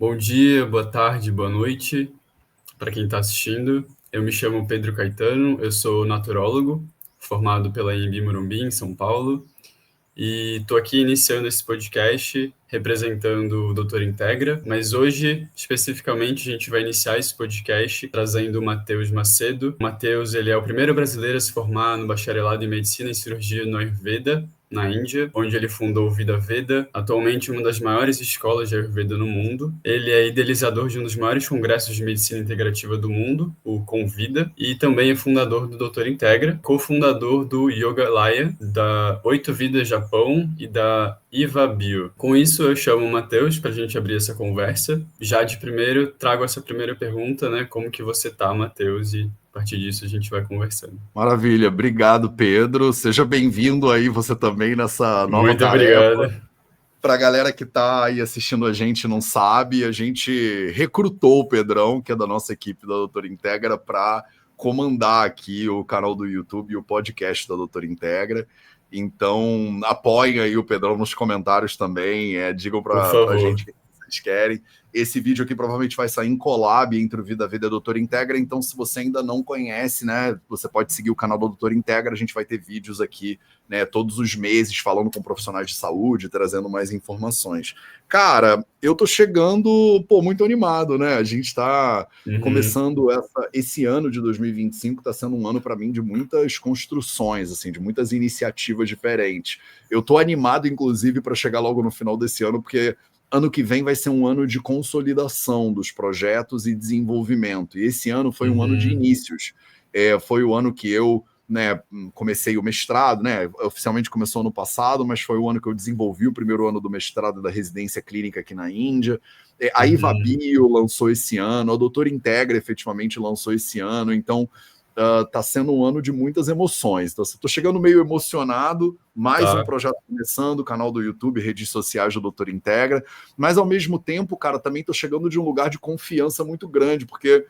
Bom dia, boa tarde, boa noite para quem está assistindo. Eu me chamo Pedro Caetano, eu sou naturólogo, formado pela Anhembi Morumbi, em São Paulo, e estou aqui iniciando esse podcast representando o Doutor Integra, mas hoje, especificamente, a gente vai iniciar esse podcast trazendo o Matheus Macedo. O Matheus, ele é o primeiro brasileiro a se formar no bacharelado em Medicina e Cirurgia no Ayurveda, na Índia, onde ele fundou o Vida Veda, atualmente uma das maiores escolas de Ayurveda no mundo. Ele é idealizador de um dos maiores congressos de medicina integrativa do mundo, o Convida, e também é fundador do Doutor Integra, cofundador do Yoga Laya, da Oito Vidas Japão e da Iva Bio. Com isso, eu chamo o Matheus para a gente abrir essa conversa. Já de primeiro, trago essa primeira pergunta, né? Como que você tá, Matheus? E a partir disso a gente vai conversando. Maravilha, obrigado, Pedro. Seja bem-vindo aí você também nessa nova Muito tarefa. obrigado. Para a galera que está aí assistindo a gente e não sabe, a gente recrutou o Pedrão, que é da nossa equipe da Doutora Integra, para comandar aqui o canal do YouTube e o podcast da Doutora Integra. Então, apoiem aí o Pedrão nos comentários também, digam Por para a favor. gente o que vocês querem. Esse vídeo aqui provavelmente vai sair em collab entre o Vida Veda e a Doutora Integra, então se você ainda não conhece, né, você pode seguir o canal da Doutora Integra, a gente vai ter vídeos aqui, né, todos os meses falando com profissionais de saúde, trazendo mais informações. Cara, eu tô chegando, muito animado, né? A gente tá Uhum. começando esse ano de 2025, tá sendo um ano para mim de muitas construções, assim, de muitas iniciativas diferentes. Eu tô animado, inclusive, para chegar logo no final desse ano, porque ano que vem vai ser um ano de consolidação dos projetos e desenvolvimento. E esse ano foi um ano de Uhum. inícios. Foi o ano que eu, né, comecei o mestrado, né? Oficialmente começou ano passado, mas foi o ano que eu desenvolvi o primeiro ano do mestrado da residência clínica aqui na Índia. A Iva Uhum. Bio lançou esse ano, a Doutora Integra efetivamente lançou esse ano, então tá sendo um ano de muitas emoções. Então, estou chegando meio emocionado, mais um Tá. projeto começando, canal do YouTube, redes sociais do Doutor Integra, mas ao mesmo tempo, cara, também estou chegando de um lugar de confiança muito grande, porque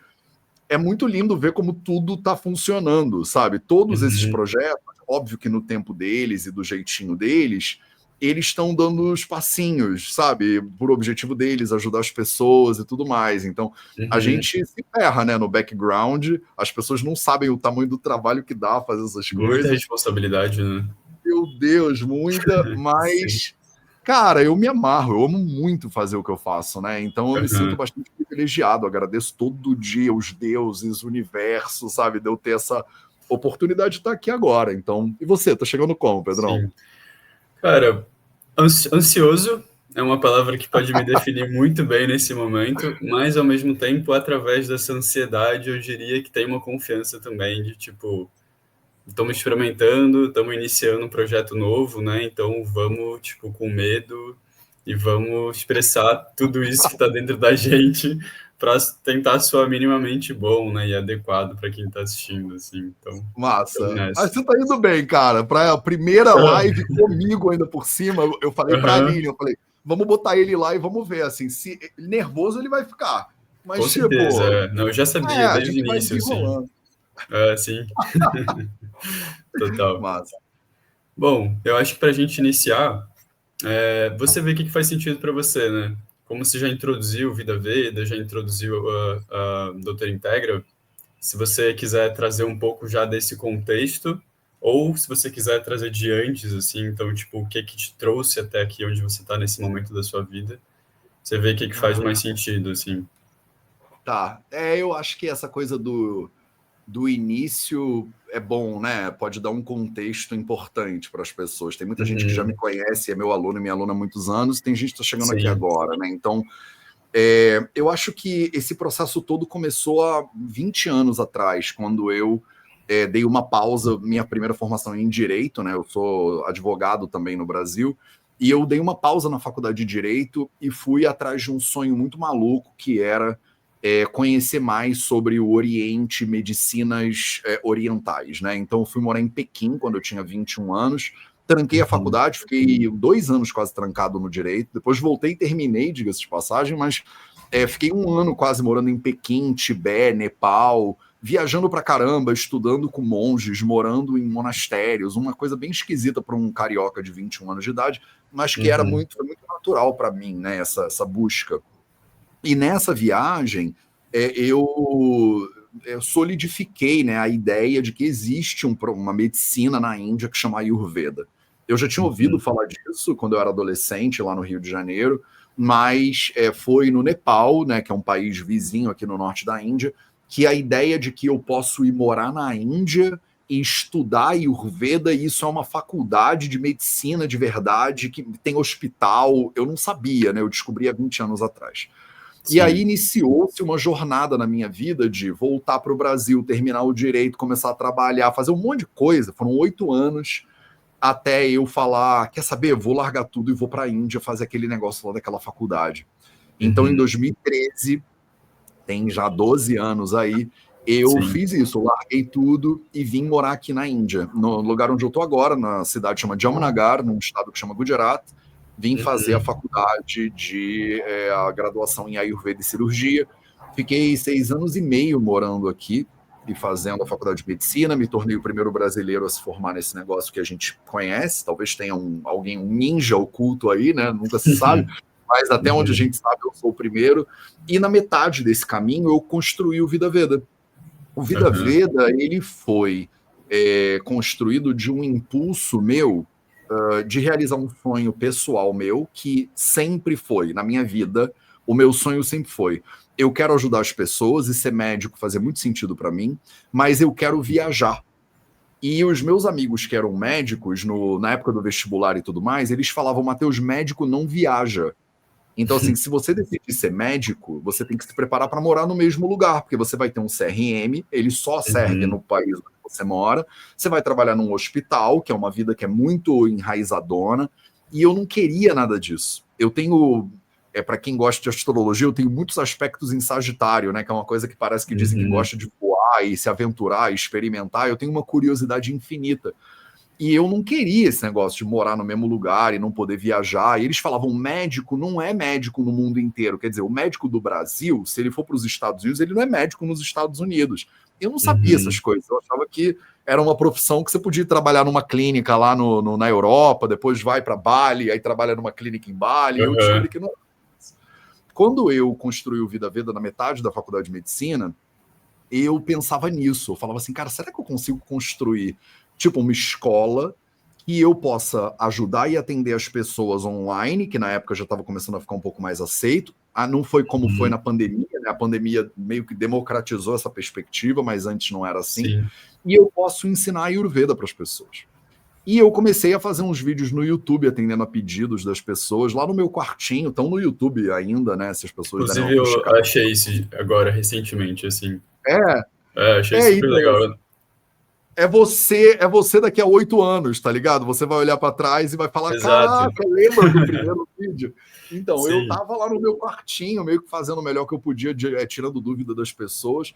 é muito lindo ver como tudo está funcionando, sabe? Todos esses Uhum. projetos, óbvio que no tempo deles e do jeitinho deles, eles estão dando os passinhos, sabe? Por objetivo deles, ajudar as pessoas e tudo mais. Então, a Uhum. gente se ferra, né, no background, as pessoas não sabem o tamanho do trabalho que dá fazer essas Muita coisas. responsabilidade, né? Meu Deus, muita, Sim. mas cara, eu me amarro, eu amo muito fazer o que eu faço, né? Então eu me sinto Uhum. bastante privilegiado, agradeço todo dia os deuses, o universo, sabe, de eu ter essa oportunidade de estar aqui agora. Então, e você, tá chegando como, Pedrão? Sim. Cara, ansioso é uma palavra que pode me definir muito bem nesse momento, mas ao mesmo tempo, através dessa ansiedade, eu diria que tem uma confiança também de tipo, estamos experimentando, estamos iniciando um projeto novo, né? Então vamos, tipo, com medo e vamos expressar tudo isso que está dentro da gente para tentar soar minimamente bom, né? E adequado para quem está assistindo, assim. Então, estamos Massa. Mas nessa. você tá indo bem, cara. Para a primeira live comigo ainda por cima, eu falei pra Aham, Aline, eu falei, vamos botar ele lá e vamos ver, assim, se nervoso ele vai ficar. com Mas, certeza. tipo, É. Não, eu já sabia a desde o gente vai início, assim. desenrolando. É, sim, total. Massa. Bom, eu acho que para a gente iniciar, você vê o que que faz sentido para você, né? Como você já introduziu Vida Veda, já introduziu a Doutora Integra, se você quiser trazer um pouco já desse contexto, ou se você quiser trazer de antes, assim, então, tipo, o que que te trouxe até aqui onde você está nesse momento da sua vida, você vê o que que faz mais sentido, assim. Tá. Eu acho que essa coisa do início é bom, né? Pode dar um contexto importante para as pessoas. Tem muita gente que já me Uhum, conhece, é meu aluno e minha aluna há muitos anos, tem gente que está chegando aqui sim. agora, né? Então, eu acho que esse processo todo começou há 20 anos atrás, quando eu dei uma pausa, minha primeira formação em Direito, né? Eu sou advogado também no Brasil, e eu dei uma pausa na faculdade de Direito e fui atrás de um sonho muito maluco, que era conhecer mais sobre o Oriente, medicinas orientais, né? Então eu fui morar em Pequim quando eu tinha 21 anos, tranquei a Uhum, faculdade, fiquei 2 anos quase trancado no direito, depois voltei e terminei, diga-se de passagem, mas fiquei um ano quase morando em Pequim, Tibete, Nepal, viajando pra caramba, estudando com monges, morando em monastérios, uma coisa bem esquisita para um carioca de 21 anos de idade, mas que uhum, foi muito natural para mim, né, essa busca. E nessa viagem, eu solidifiquei, né, a ideia de que existe uma medicina na Índia que chama Ayurveda. Eu já tinha ouvido falar disso quando eu era adolescente, lá no Rio de Janeiro, mas foi no Nepal, né, que é um país vizinho aqui no norte da Índia, que a ideia de que eu posso ir morar na Índia e estudar Ayurveda, e isso é uma faculdade de medicina de verdade, que tem hospital, eu não sabia, né, eu descobri há 20 anos atrás. E aí Sim. iniciou-se uma jornada na minha vida de voltar para o Brasil, terminar o direito, começar a trabalhar, fazer um monte de coisa. Foram 8 anos até eu falar, quer saber, vou largar tudo e vou para a Índia fazer aquele negócio lá daquela faculdade. Então, em 2013, tem já 12 anos aí, eu Sim. fiz isso, larguei tudo e vim morar aqui na Índia, no lugar onde eu estou agora, na cidade que chama Jamnagar, num estado que chama Gujarat. Vim fazer a faculdade a graduação em Ayurveda e cirurgia. Fiquei 6 anos e meio morando aqui e fazendo a faculdade de medicina. Me tornei o primeiro brasileiro a se formar nesse negócio que a gente conhece. Talvez tenha um ninja oculto aí, né? Nunca se sabe. Mas até onde a gente sabe, eu sou o primeiro. E na metade desse caminho, eu construí o Vida Veda. O Vida Veda, ele foi construído de um impulso meu de realizar um sonho pessoal meu, que sempre foi, na minha vida, o meu sonho sempre foi: eu quero ajudar as pessoas e ser médico fazia muito sentido para mim, mas eu quero viajar. E os meus amigos que eram médicos, na época do vestibular e tudo mais, eles falavam: Matheus, médico não viaja. Então, assim, se você decidir ser médico, você tem que se preparar para morar no mesmo lugar, porque você vai ter um CRM, ele só serve no país onde você mora, você vai trabalhar num hospital, que é uma vida que é muito enraizadona, e eu não queria nada disso. Eu tenho, para quem gosta de astrologia, eu tenho muitos aspectos em Sagitário, né, que é uma coisa que parece que dizem que gosta de voar e se aventurar, e experimentar. Eu tenho uma curiosidade infinita. E eu não queria esse negócio de morar no mesmo lugar e não poder viajar. E eles falavam: médico não é médico no mundo inteiro. Quer dizer, o médico do Brasil, se ele for para os Estados Unidos, ele não é médico nos Estados Unidos. Eu não sabia essas coisas. Eu achava que era uma profissão que você podia trabalhar numa clínica lá na Europa, depois vai para Bali, aí trabalha numa clínica em Bali. E eu descobri que não. Quando eu construí o Vida Veda na metade da faculdade de medicina, eu pensava nisso. Eu falava assim: cara, será que eu consigo construir tipo uma escola que eu possa ajudar e atender as pessoas online, que na época já estava começando a ficar um pouco mais aceito. Não foi como foi na pandemia, né? A pandemia meio que democratizou essa perspectiva, mas antes não era assim. Sim. E eu posso ensinar Ayurveda para as pessoas. E eu comecei a fazer uns vídeos no YouTube atendendo a pedidos das pessoas, lá no meu quartinho, estão no YouTube ainda, né? Se as pessoas derem uma Inclusive, eu buscada. achei isso agora recentemente, assim. Achei É, super então, legal. é você daqui a 8 anos, tá ligado? Você vai olhar para trás e vai falar: Exato. caraca, lembra do primeiro vídeo? Então, eu Sim. tava lá no meu quartinho, meio que fazendo o melhor que eu podia, tirando dúvida das pessoas,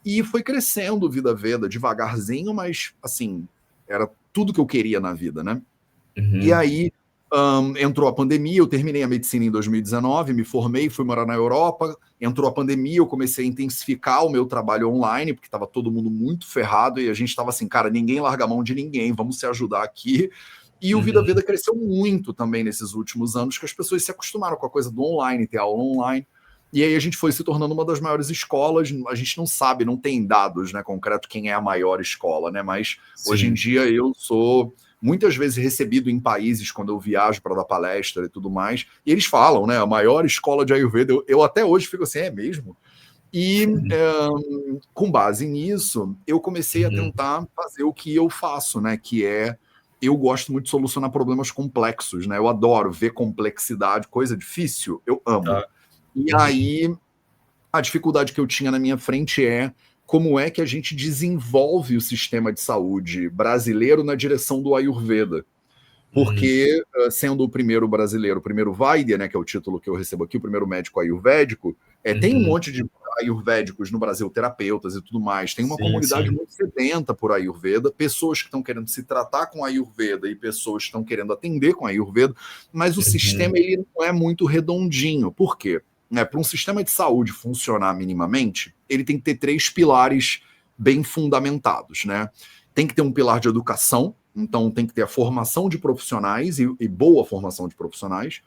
e foi crescendo Vida Veda, devagarzinho, mas, assim, era tudo que eu queria na vida, né? E aí, entrou a pandemia, eu terminei a medicina em 2019, me formei, fui morar na Europa, entrou a pandemia, eu comecei a intensificar o meu trabalho online, porque estava todo mundo muito ferrado e a gente estava assim: cara, ninguém larga a mão de ninguém, vamos se ajudar aqui. E o Vida Veda cresceu muito também nesses últimos anos, que as pessoas se acostumaram com a coisa do online, ter aula online. E aí a gente foi se tornando uma das maiores escolas. A gente não sabe, não tem dados, né, concreto quem é a maior escola, né? Mas hoje em Sim. dia eu sou muitas vezes recebido em países quando eu viajo para dar palestra e tudo mais, e eles falam, né, a maior escola de Ayurveda. Eu até hoje fico assim: é mesmo? E com base nisso, eu comecei a tentar fazer o que eu faço, né, que é, eu gosto muito de solucionar problemas complexos, né? Eu adoro ver complexidade, coisa difícil, eu amo. Tá. E aí, a dificuldade que eu tinha na minha frente é como é que a gente desenvolve o sistema de saúde brasileiro na direção do Ayurveda. Porque, sendo o primeiro brasileiro, o primeiro Vaidya, né, que é o título que eu recebo aqui, o primeiro médico ayurvédico, tem um monte de ayurvédicos no Brasil, terapeutas e tudo mais. Tem uma Sim, comunidade sim. muito sedenta por Ayurveda, pessoas que estão querendo se tratar com Ayurveda e pessoas que estão querendo atender com Ayurveda, mas o sistema ele não é muito redondinho. Por quê? Para um sistema de saúde funcionar minimamente, ele tem que ter 3 pilares bem fundamentados, né? Tem que ter um pilar de educação, então tem que ter a formação de profissionais e boa formação de profissionais.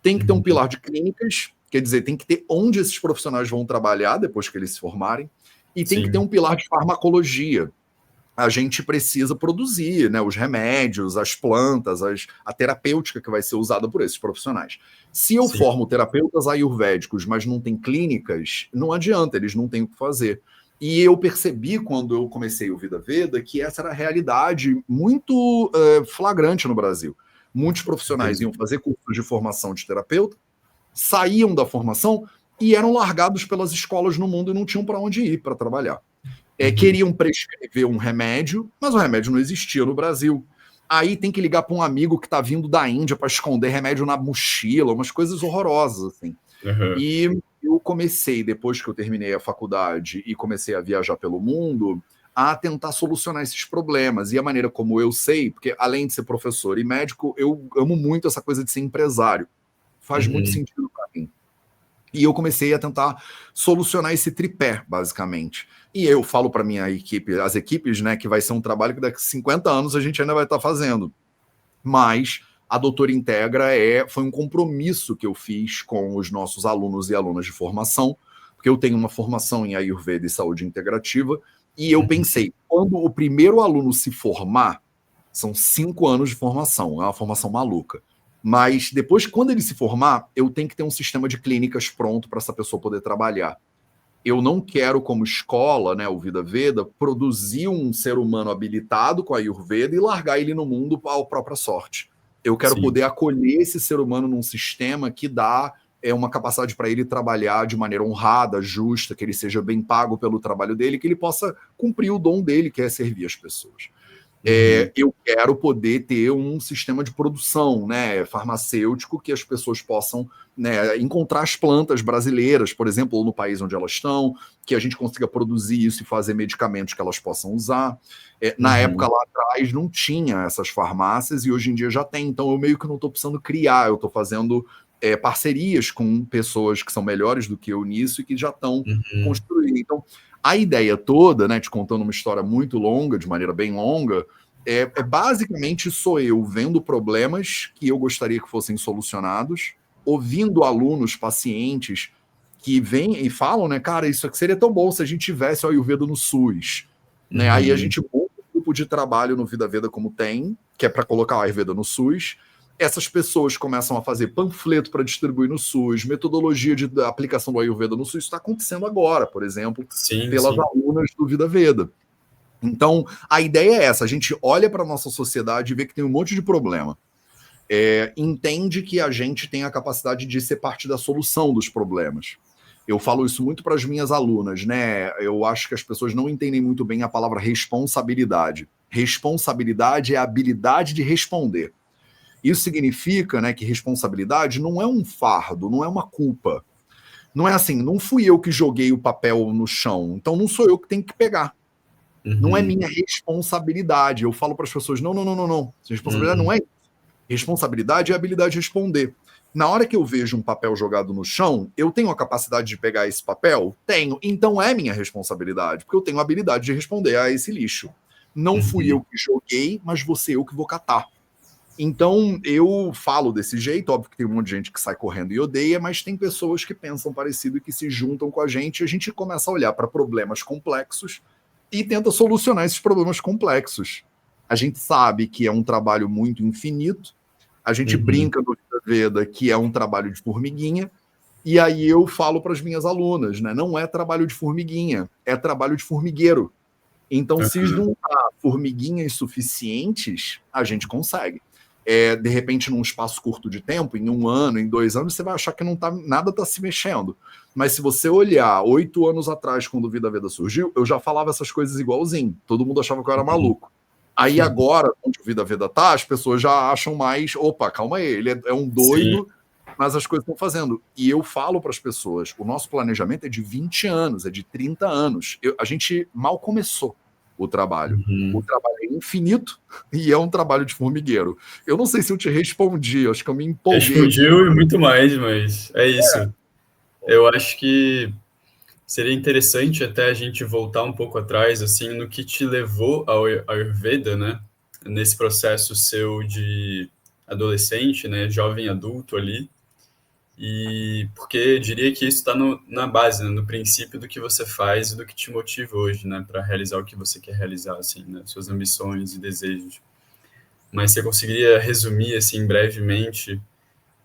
Tem que ter um pilar de clínicas, quer dizer, tem que ter onde esses profissionais vão trabalhar depois que eles se formarem, e tem que ter um pilar de farmacologia. A gente precisa produzir, né, os remédios, as plantas, a terapêutica que vai ser usada por esses profissionais. Se eu formo terapeutas ayurvédicos, mas não tem clínicas, não adianta, eles não têm o que fazer. E eu percebi, quando eu comecei o Vida Veda, que essa era a realidade muito flagrante no Brasil. Muitos profissionais iam fazer cursos de formação de terapeuta, saíam da formação e eram largados pelas escolas no mundo e não tinham para onde ir para trabalhar. Queriam prescrever um remédio, mas o remédio não existia no Brasil. Aí tem que ligar para um amigo que está vindo da Índia para esconder remédio na mochila, umas coisas horrorosas, assim. E eu comecei, depois que eu terminei a faculdade e comecei a viajar pelo mundo, a tentar solucionar esses problemas. E a maneira como eu sei, porque além de ser professor e médico, eu amo muito essa coisa de ser empresário. Faz muito sentido para mim. E eu comecei a tentar solucionar esse tripé, basicamente. E eu falo para minha equipe, as equipes, né, que vai ser um trabalho que daqui a 50 anos a gente ainda vai estar fazendo. Mas a Doutora Integra foi um compromisso que eu fiz com os nossos alunos e alunas de formação, porque eu tenho uma formação em Ayurveda e Saúde Integrativa, e eu pensei, quando o primeiro aluno se formar, são 5 anos de formação, é uma formação maluca. Mas depois, quando ele se formar, eu tenho que ter um sistema de clínicas pronto para essa pessoa poder trabalhar. Eu não quero, como escola, né, o Vida Veda, produzir um ser humano habilitado com a Ayurveda e largar ele no mundo à própria sorte. Eu quero poder acolher esse ser humano num sistema que dá uma capacidade para ele trabalhar de maneira honrada, justa, que ele seja bem pago pelo trabalho dele, que ele possa cumprir o dom dele, que é servir as pessoas. Eu quero poder ter um sistema de produção, né, farmacêutico, que as pessoas possam, né, encontrar as plantas brasileiras, por exemplo, ou no país onde elas estão, que a gente consiga produzir isso e fazer medicamentos que elas possam usar. Na época lá atrás não tinha essas farmácias e hoje em dia já tem, então eu meio que não estou precisando criar, eu estou fazendo parcerias com pessoas que são melhores do que eu nisso e que já estão construindo. Então, a ideia toda, né, te contando uma história muito longa, de maneira bem longa, basicamente sou eu vendo problemas que eu gostaria que fossem solucionados, ouvindo alunos, pacientes que vêm e falam, né, cara, isso aqui seria tão bom se a gente tivesse o Ayurveda no SUS. Né? Aí a gente monta um grupo de trabalho no Vida Veda como tem, que é para colocar o Ayurveda no SUS. Essas pessoas começam a fazer panfleto para distribuir no SUS, metodologia de aplicação do Ayurveda no SUS. Isso está acontecendo agora, por exemplo, pelas alunas do Vida Veda. Então, a ideia é essa, a gente olha para a nossa sociedade e vê que tem um monte de problema. Entende que a gente tem a capacidade de ser parte da solução dos problemas. Eu falo isso muito para as minhas alunas, né? Eu acho que as pessoas não entendem muito bem a palavra responsabilidade. Responsabilidade é a habilidade de responder. Isso significa, né, que responsabilidade não é um fardo, não é uma culpa. Não é assim, não fui eu que joguei o papel no chão, então não sou eu que tenho que pegar. Não é minha responsabilidade. Eu falo para as pessoas, não. Responsabilidade não é isso. Responsabilidade é a habilidade de responder. Na hora que eu vejo um papel jogado no chão, eu tenho a capacidade de pegar esse papel? Tenho. Então é minha responsabilidade, porque eu tenho a habilidade de responder a esse lixo. Não fui eu que joguei, mas vou ser eu que vou catar. Então, eu falo desse jeito, óbvio que tem um monte de gente que sai correndo e odeia, mas tem pessoas que pensam parecido e que se juntam com a gente começa a olhar para problemas complexos e tenta solucionar esses problemas complexos. A gente sabe que é um trabalho muito infinito, a gente brinca no Vida Veda que é um trabalho de formiguinha, e aí eu falo para as minhas alunas, né? Não é trabalho de formiguinha, é trabalho de formigueiro. Então, se juntar formiguinhas suficientes, a gente consegue. De repente, num espaço curto de tempo, em 1 ano, em 2 anos, você vai achar que nada está se mexendo. Mas se você olhar 8 anos atrás, quando o Vida Veda surgiu, eu já falava essas coisas igualzinho. Todo mundo achava que eu era maluco. Aí agora, onde o Vida Veda tá, as pessoas já acham mais, opa, calma aí, ele é um doido, mas as coisas estão fazendo. E eu falo para as pessoas, o nosso planejamento é de 20 anos, é de 30 anos. A gente mal começou o trabalho. O trabalho é infinito e é um trabalho de formigueiro. Eu não sei se eu te respondi, acho que eu me empolguei. Respondiu e muito mais, mas é isso. Eu acho que seria interessante até a gente voltar um pouco atrás, assim, no que te levou ao Ayurveda, né? Nesse processo seu de adolescente, né? Jovem adulto ali. E porque eu diria que isso está na base, né, no princípio do que você faz e do que te motiva hoje, né, para realizar o que você quer realizar, assim, né, suas ambições e desejos. Mas você conseguiria resumir, assim, brevemente,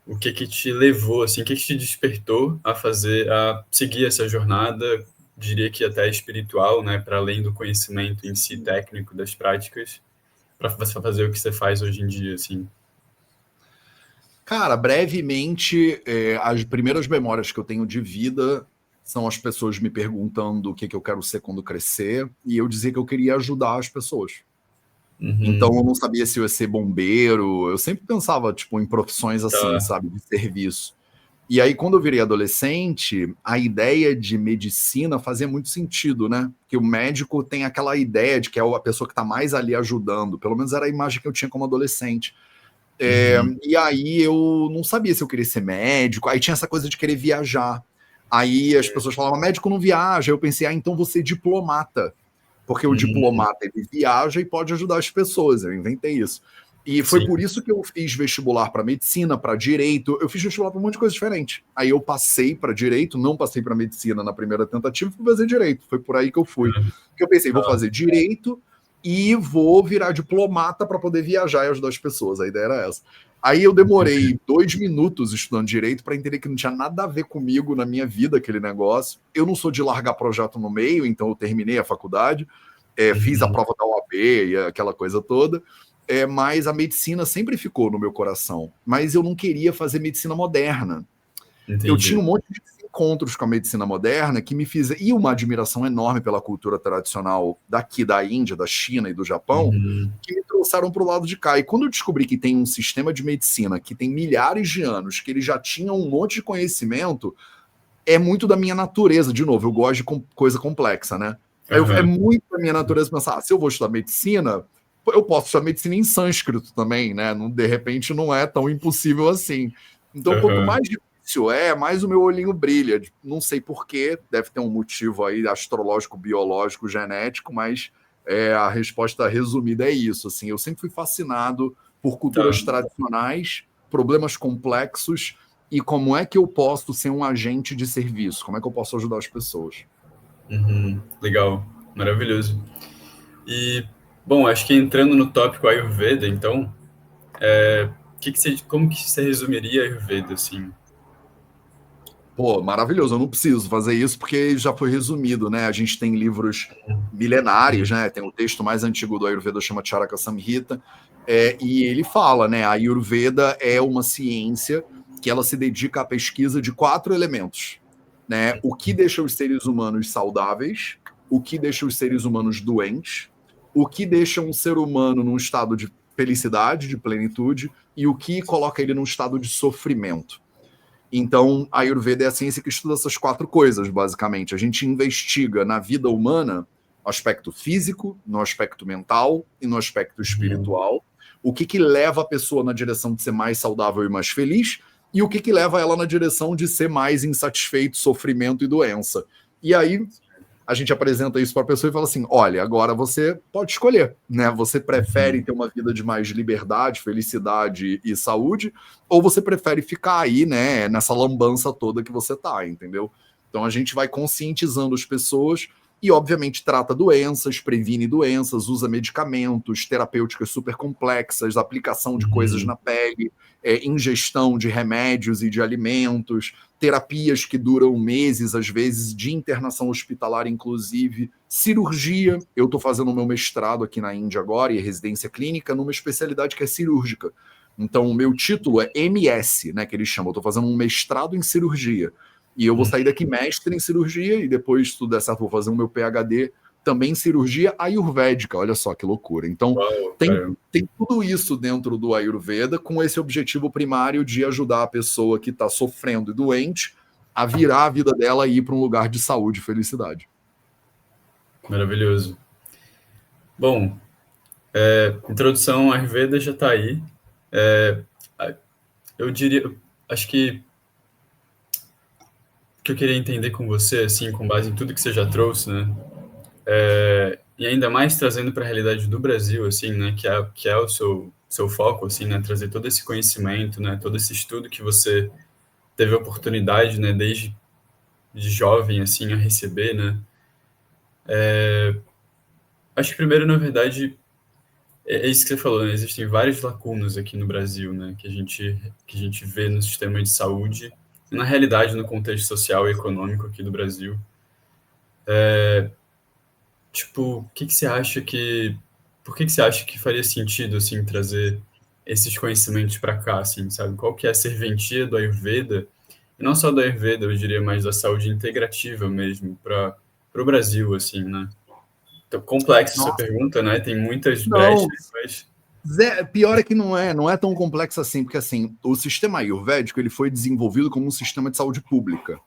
o que te levou, assim, o que te despertou a seguir essa jornada, diria que até espiritual, né, para além do conhecimento em si técnico das práticas, para você fazer o que você faz hoje em dia, assim? Cara, brevemente, as primeiras memórias que eu tenho de vida são as pessoas me perguntando o que eu quero ser quando crescer, e eu dizia que eu queria ajudar as pessoas. Então eu Uhum, não sabia se eu ia ser bombeiro, eu sempre pensava, tipo, em profissões assim, tá. sabe, de serviço. E aí, quando eu virei adolescente, a ideia de medicina fazia muito sentido, né? Que o médico tem aquela ideia de que é a pessoa que está mais ali ajudando, pelo menos era a imagem que eu tinha como adolescente. Uhum, E aí eu não sabia se eu queria ser médico, aí tinha essa coisa de querer viajar. Aí as pessoas falavam, médico não viaja. Eu pensei, então vou ser diplomata, porque o uhum, diplomata ele viaja e pode ajudar as pessoas. Eu inventei isso. E foi sim. por isso que eu fiz vestibular para medicina, para direito. Eu fiz vestibular para um monte de coisa diferente. Aí eu passei para direito, não passei para medicina na primeira tentativa, fui fazer direito. Foi por aí que eu fui. Que eu pensei, vou Ah, fazer direito e vou virar diplomata para poder viajar e ajudar as pessoas. A ideia era essa. Aí eu demorei 2 minutos estudando direito para entender que não tinha nada a ver comigo na minha vida aquele negócio. Eu não sou de largar projeto no meio, então eu terminei a faculdade, fiz a uhum, prova da OAB e aquela coisa toda. Mas a medicina sempre ficou no meu coração. Mas eu não queria fazer medicina moderna. Eu tinha entendi. um monte de encontros com a medicina moderna que me fizeram. E uma admiração enorme pela cultura tradicional daqui da Índia, da China e do Japão, Uhum, que me trouxeram para o lado de cá. E quando eu descobri que tem um sistema de medicina que tem milhares de anos, que ele já tinha um monte de conhecimento, é muito da minha natureza. De novo, eu gosto de coisa complexa, né? É aham, muito da minha natureza pensar, se eu vou estudar medicina, eu posso estudar medicina em sânscrito também, né? Não, de repente não é tão impossível assim. Então, quanto aham, mais difícil mais o meu olhinho brilha. Não sei porquê, deve ter um motivo aí astrológico, biológico, genético, mas a resposta resumida é isso. Assim, eu sempre fui fascinado por tá. culturas tradicionais, problemas complexos e como é que eu posso ser um agente de serviço? Como é que eu posso ajudar as pessoas? Uhum, legal, maravilhoso. E, bom, acho que entrando no tópico Ayurveda, então, como que você resumiria Ayurveda, assim? Pô, maravilhoso, eu não preciso fazer isso porque já foi resumido, né? A gente tem livros milenários, né? Tem o texto mais antigo do Ayurveda, chama Charaka Samhita, e ele fala, né? A Ayurveda é uma ciência que ela se dedica à pesquisa de 4 elementos, né? O que deixa os seres humanos saudáveis, o que deixa os seres humanos doentes, o que deixa um ser humano num estado de felicidade, de plenitude, e o que coloca ele num estado de sofrimento. Então, a Ayurveda é a ciência que estuda essas 4 coisas, basicamente. A gente investiga na vida humana no aspecto físico, no aspecto mental e no aspecto Uhum, espiritual. O que leva a pessoa na direção de ser mais saudável e mais feliz e o que leva ela na direção de ser mais insatisfeito, sofrimento e doença. E aí a gente apresenta isso para a pessoa e fala assim: olha, agora você pode escolher, né? Você prefere uhum, ter uma vida de mais liberdade, felicidade e saúde, ou você prefere ficar aí, né, nessa lambança toda que você tá, entendeu? Então a gente vai conscientizando as pessoas e, obviamente, trata doenças, previne doenças, usa medicamentos, terapêuticas super complexas, aplicação de coisas uhum, na pele, ingestão de remédios e de alimentos, terapias que duram meses, às vezes, de internação hospitalar, inclusive, cirurgia. Eu estou fazendo o meu mestrado aqui na Índia agora, e residência clínica, numa especialidade que é cirúrgica. Então, o meu título é MS, né, que eles chamam. Eu estou fazendo um mestrado em cirurgia. E eu vou uhum. sair daqui mestre em cirurgia, e depois, se tudo der certo, vou fazer o meu PhD também em cirurgia ayurvédica. Olha só que loucura. Então, Uau, tem caramba. tem tudo isso dentro do Ayurveda, com esse objetivo primário de ajudar a pessoa que está sofrendo e doente a virar a vida dela e ir para um lugar de saúde e felicidade. Maravilhoso. Bom, introdução à Ayurveda já está aí. É, eu diria, acho que o que eu queria entender com você, assim, com base em tudo que você já trouxe, né? E ainda mais trazendo para a realidade do Brasil, assim, né? Que é o seu foco, assim, né? Trazer todo esse conhecimento, né? Todo esse estudo que você teve a oportunidade, né, desde de jovem, assim, a receber, né? Acho que primeiro, na verdade, é isso que você falou, né? Existem várias lacunas aqui no Brasil, né? Que a gente vê no sistema de saúde, e na realidade, no contexto social e econômico aqui do Brasil. Tipo, o que que você acha que... Por que que você acha que faria sentido, assim, trazer esses conhecimentos para cá, assim, sabe? Qual que é a serventia do Ayurveda? E não só do Ayurveda, eu diria mais da saúde integrativa mesmo, para o Brasil, assim, né? Então, complexa essa Nossa, pergunta, né? Tem muitas não. brechas, mas... Pior é que não é tão complexo assim, porque assim, o sistema ayurvédico ele foi desenvolvido como um sistema de saúde pública.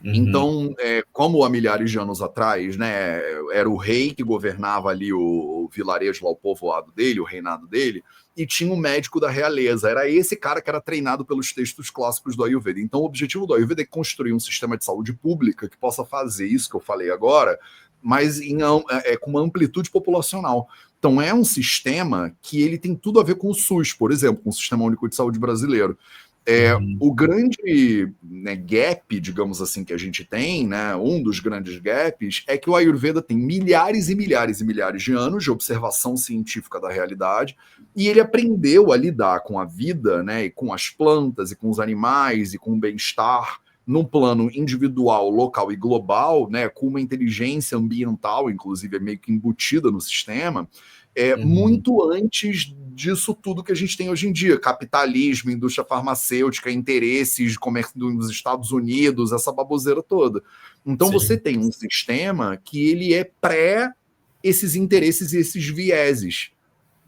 Uhum, Então, como há milhares de anos atrás, né, era o rei que governava ali o vilarejo, lá, o povoado dele, o reinado dele, e tinha um médico da realeza. Era esse cara que era treinado pelos textos clássicos do Ayurveda. Então, o objetivo do Ayurveda é construir um sistema de saúde pública que possa fazer isso que eu falei agora, mas com uma amplitude populacional. Então, é um sistema que ele tem tudo a ver com o SUS, por exemplo, com o Sistema Único de Saúde brasileiro. uhum, O grande, né, gap, digamos assim, que a gente tem, né, um dos grandes gaps, é que o Ayurveda tem milhares e milhares e milhares de anos de observação científica da realidade, e ele aprendeu a lidar com a vida, né, e com as plantas, e com os animais, e com o bem-estar, num plano individual, local e global, né, com uma inteligência ambiental, inclusive, é meio que embutida no sistema, uhum, muito antes disso tudo que a gente tem hoje em dia: capitalismo, indústria farmacêutica, interesses de comércio dos Estados Unidos, essa baboseira toda. Então você sim, tem um sistema que ele é pré esses interesses e esses vieses.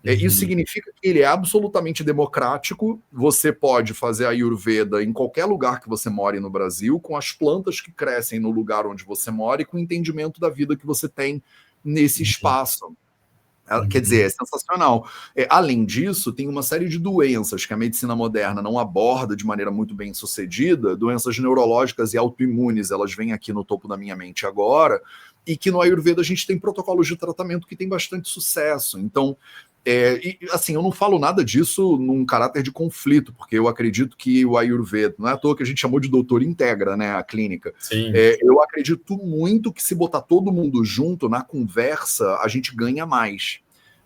Isso uhum, significa que ele é absolutamente democrático. Você pode fazer a Ayurveda em qualquer lugar que você more no Brasil, com as plantas que crescem no lugar onde você mora e com o entendimento da vida que você tem nesse uhum, espaço. Quer dizer, uhum, é sensacional. Além disso, tem uma série de doenças que a medicina moderna não aborda de maneira muito bem sucedida, doenças neurológicas e autoimunes, elas vêm aqui no topo da minha mente agora, e que no Ayurveda a gente tem protocolos de tratamento que tem bastante sucesso. Então, assim, eu não falo nada disso num caráter de conflito, porque eu acredito que o Ayurveda, não é à toa que a gente chamou de doutor integra, né, a clínica. sim, Eu acredito muito que se botar todo mundo junto na conversa, a gente ganha mais.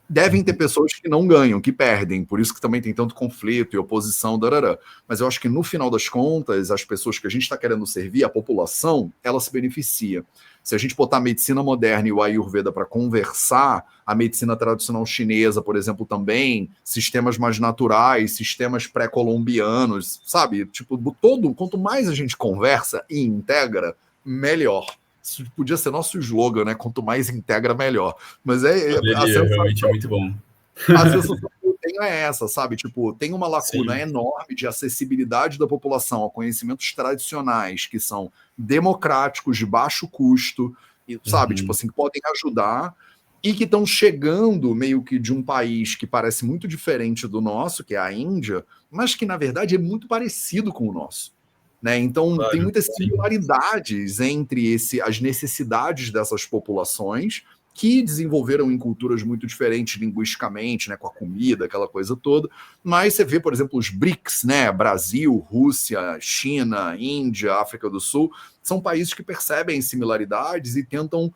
Devem ter uhum, pessoas que não ganham, que perdem, por isso que também tem tanto conflito e oposição, darará. Mas eu acho que no final das contas, as pessoas que a gente está querendo servir, a população, ela se beneficia. Se a gente botar a medicina moderna e o Ayurveda para conversar, a medicina tradicional chinesa, por exemplo, também, sistemas mais naturais, sistemas pré-colombianos, sabe? Tipo, quanto mais a gente conversa e integra, melhor. Isso podia ser nosso slogan, né? Quanto mais integra, melhor. Mas a poderia, sensação, realmente é muito bom. a sensação que eu tenho é essa, sabe? Tipo, tem uma lacuna Sim, enorme de acessibilidade da população a conhecimentos tradicionais que são democráticos, de baixo custo, e, sabe? Tipo uhum, assim, que podem ajudar e que estão chegando meio que de um país que parece muito diferente do nosso, que é a Índia, mas que na verdade é muito parecido com o nosso. Né? Então, tem claro, muitas sim, similaridades entre as necessidades dessas populações que desenvolveram em culturas muito diferentes linguisticamente, né, com a comida, aquela coisa toda. Mas você vê, por exemplo, os BRICS, né, Brasil, Rússia, China, Índia, África do Sul, são países que percebem similaridades e tentam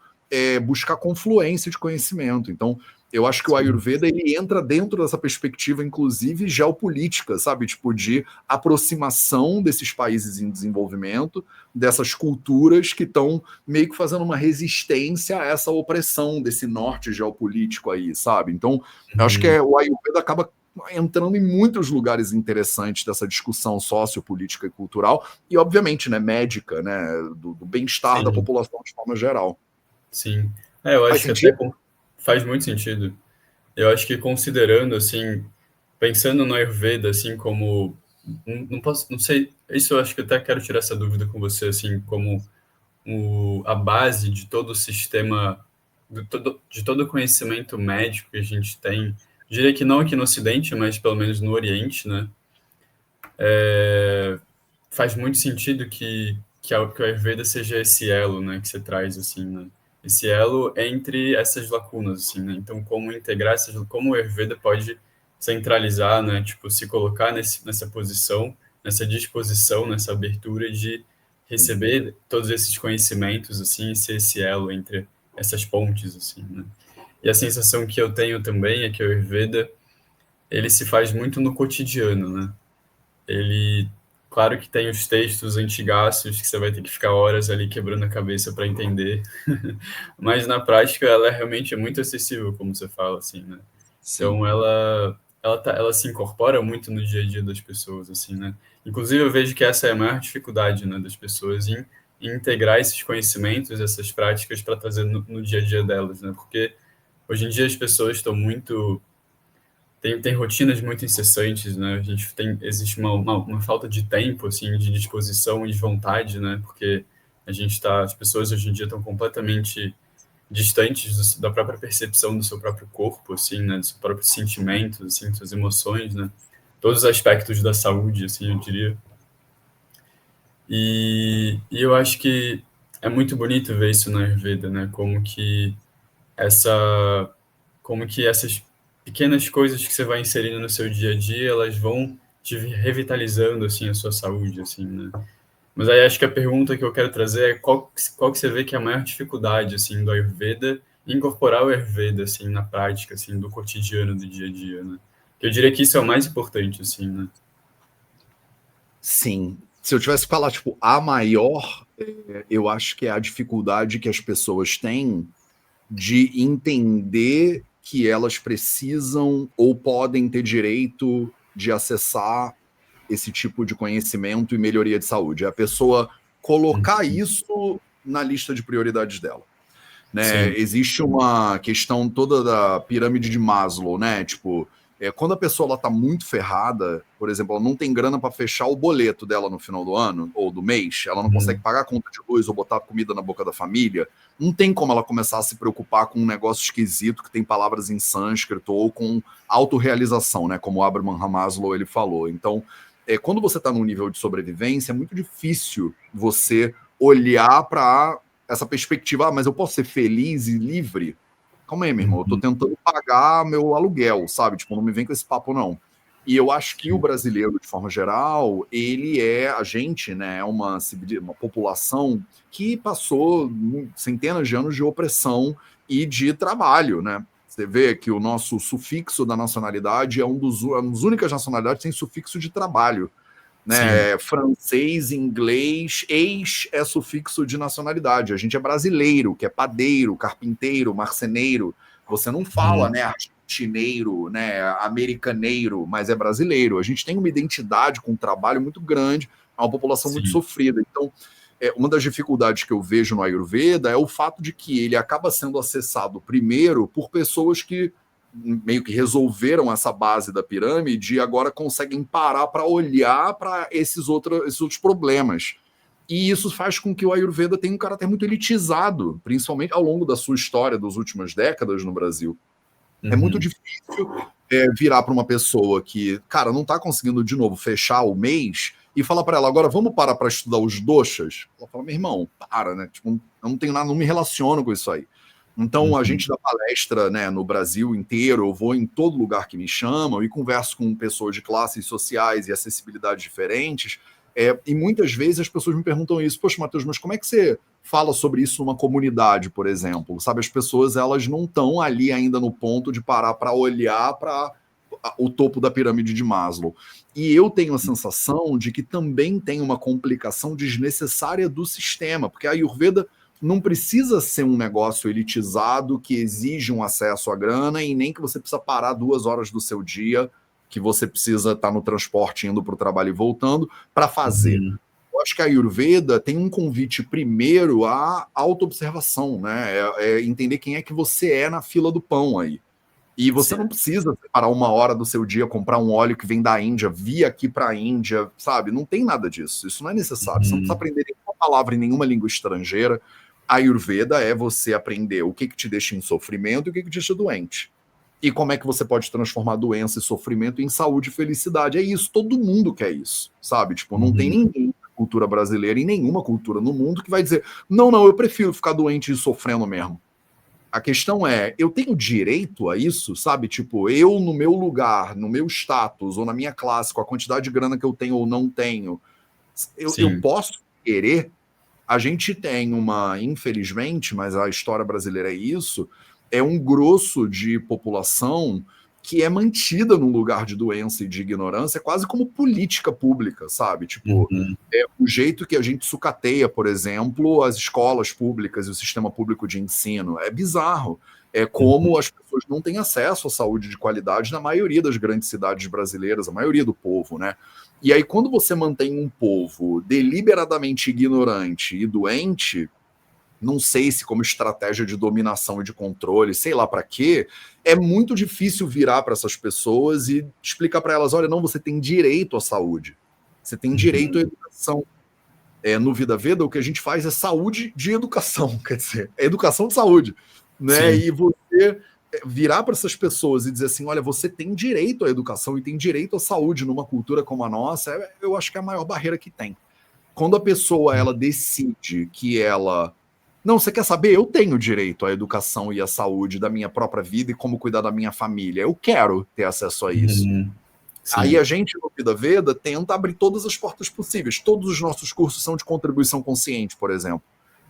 buscar confluência de conhecimento. Então, eu acho que o sim, Ayurveda ele entra dentro dessa perspectiva, inclusive geopolítica, sabe? Tipo, de aproximação desses países em desenvolvimento, dessas culturas que estão meio que fazendo uma resistência a essa opressão desse norte geopolítico aí, sabe? Então, eu acho que uhum, o Ayurveda acaba entrando em muitos lugares interessantes dessa discussão sociopolítica e cultural, e obviamente, né, médica, né, do bem-estar da sim, população de forma geral. sim. Eu Faz acho que até sentido? faz muito sentido. Eu acho que considerando, assim, pensando no Ayurveda, assim, como... Não posso, não sei, isso eu acho que eu até quero tirar essa dúvida com você, assim, como a base de todo o sistema, de todo o conhecimento médico que a gente tem, diria que não aqui no Ocidente, mas pelo menos no Oriente, né? Faz muito sentido que o Ayurveda seja esse elo, né, que você traz, assim, né? Esse elo entre essas lacunas, assim, né? Então, como integrar como o Ayurveda pode centralizar, né, tipo, se colocar nessa posição nessa disposição, nessa abertura de receber todos esses conhecimentos, assim, e ser esse elo entre essas pontes, assim, né? E a sensação que eu tenho também é que o Ayurveda, ele se faz muito no cotidiano, né? Ele, claro que tem os textos antigaços que você vai ter que ficar horas ali quebrando a cabeça para entender, mas na prática ela realmente é muito acessível, como você fala, assim, né? Sim. Então ela se incorpora muito no dia a dia das pessoas, assim, né? Inclusive eu vejo que essa é a maior dificuldade, né, das pessoas em integrar esses conhecimentos, essas práticas para trazer no dia a dia delas, né? Porque hoje em dia as pessoas estão muito tem rotinas muito incessantes, né? A gente existe uma falta de tempo, assim, de disposição e de vontade, né? Porque as pessoas hoje em dia estão completamente distantes da própria percepção do seu próprio corpo, assim, né? Dos seus próprios sentimentos, assim, suas emoções, né? Todos os aspectos da saúde, assim, eu diria. E eu acho que é muito bonito ver isso na Ayurveda, né? Essa, como que essas pequenas coisas que você vai inserindo no seu dia a dia, elas vão te revitalizando, assim, a sua saúde, assim, né? Mas aí acho que a pergunta que eu quero trazer é qual que você vê que é a maior dificuldade, assim, do Ayurveda, em incorporar o Ayurveda, assim, na prática, assim, do cotidiano, do dia a dia, né? Que eu diria que isso é o mais importante, assim, né? Sim. Se eu tivesse que falar, tipo, a maior, eu acho que é a dificuldade que as pessoas têm de entender que elas precisam ou podem ter direito de acessar esse tipo de conhecimento e melhoria de saúde. É a pessoa colocar isso na lista de prioridades dela. Né? Sim. Existe uma questão toda da pirâmide de Maslow, né? Tipo, quando a pessoa está muito ferrada, por exemplo, ela não tem grana para fechar o boleto dela no final do ano ou do mês, ela não consegue pagar a conta de luz ou botar comida na boca da família, não tem como ela começar a se preocupar com um negócio esquisito que tem palavras em sânscrito ou com autorrealização, né? Como o Abraham Maslow ele falou. Então, quando você está num nível de sobrevivência, é muito difícil você olhar para essa perspectiva, mas eu posso ser feliz e livre? Calma aí, meu irmão, eu tô tentando pagar meu aluguel, sabe? Tipo, não me vem com esse papo, não. E eu acho que o brasileiro, de forma geral, a gente, né, é uma população que passou centenas de anos de opressão e de trabalho, né? Você vê que o nosso sufixo da nacionalidade é uma das únicas nacionalidades que tem sufixo de trabalho. Sim. Né? Francês, inglês, ex é sufixo de nacionalidade. A gente é brasileiro, que é padeiro, carpinteiro, marceneiro. Você não fala, né, argentineiro, né, americaneiro, mas é brasileiro. A gente tem uma identidade com um trabalho muito grande, é uma população muito Sim. sofrida. Então, uma das dificuldades que eu vejo no Ayurveda é o fato de que ele acaba sendo acessado primeiro por pessoas que meio que resolveram essa base da pirâmide e agora conseguem parar para olhar para esses outros problemas. E isso faz com que o Ayurveda tenha um caráter muito elitizado, principalmente ao longo da sua história, das últimas décadas no Brasil. É muito difícil virar para uma pessoa que, cara, não está conseguindo de novo fechar o mês e falar para ela, agora vamos parar para estudar os doshas? Ela fala, meu irmão, para, né? Tipo, eu não tenho nada, não me relaciono com isso aí. Então, a gente dá palestra, né, no Brasil inteiro, eu vou em todo lugar que me chamam e converso com pessoas de classes sociais e acessibilidades diferentes, e muitas vezes as pessoas me perguntam isso, poxa, Matheus, mas como é que você fala sobre isso numa comunidade, por exemplo? Sabe, as pessoas, elas não estão ali ainda no ponto de parar para olhar para o topo da pirâmide de Maslow. E eu tenho a sensação de que também tem uma complicação desnecessária do sistema, porque a Ayurveda não precisa ser um negócio elitizado que exige um acesso à grana e nem que você precisa parar 2 horas do seu dia, que você precisa estar no transporte indo para o trabalho e voltando, para fazer. Eu acho que a Ayurveda tem um convite primeiro à autoobservação, né? Entender quem é que você é na fila do pão aí. E você não precisa parar 1 hora do seu dia, comprar um óleo que vem da Índia, vir aqui para a Índia, sabe? Não tem nada disso. Isso não é necessário. Você não precisa aprender nenhuma palavra em nenhuma língua estrangeira. A Ayurveda é você aprender o que te deixa em sofrimento e o que te deixa doente. E como é que você pode transformar doença e sofrimento em saúde e felicidade. É isso, todo mundo quer isso, sabe? Tipo, não tem ninguém na cultura brasileira e nenhuma cultura no mundo que vai dizer, não, eu prefiro ficar doente e sofrendo mesmo. A questão é, eu tenho direito a isso, sabe? Tipo, eu no meu lugar, no meu status, ou na minha classe, com a quantidade de grana que eu tenho ou não tenho, eu Sim. posso querer. A gente tem infelizmente, mas a história brasileira é isso, é um grosso de população que é mantida num lugar de doença e de ignorância, quase como política pública, sabe? Tipo, Uhum. o jeito que a gente sucateia, por exemplo, as escolas públicas e o sistema público de ensino. É bizarro. É como as pessoas não têm acesso à saúde de qualidade na maioria das grandes cidades brasileiras, a maioria do povo, né? E aí, quando você mantém um povo deliberadamente ignorante e doente, não sei se como estratégia de dominação e de controle, sei lá para quê, é muito difícil virar para essas pessoas e explicar para elas: olha, não, você tem direito à saúde, você tem direito à educação. No Vida Veda, o que a gente faz é saúde de educação, quer dizer, é educação de saúde, né? Sim. E você virar para essas pessoas e dizer assim: olha, você tem direito à educação e tem direito à saúde numa cultura como a nossa, eu acho que é a maior barreira que tem. Quando a pessoa ela decide que ela não, você quer saber? Eu tenho direito à educação e à saúde da minha própria vida e como cuidar da minha família. Eu quero ter acesso a isso. Uhum. Aí Sim. a gente, no Vida Veda, tenta abrir todas as portas possíveis. Todos os nossos cursos são de contribuição consciente, por exemplo.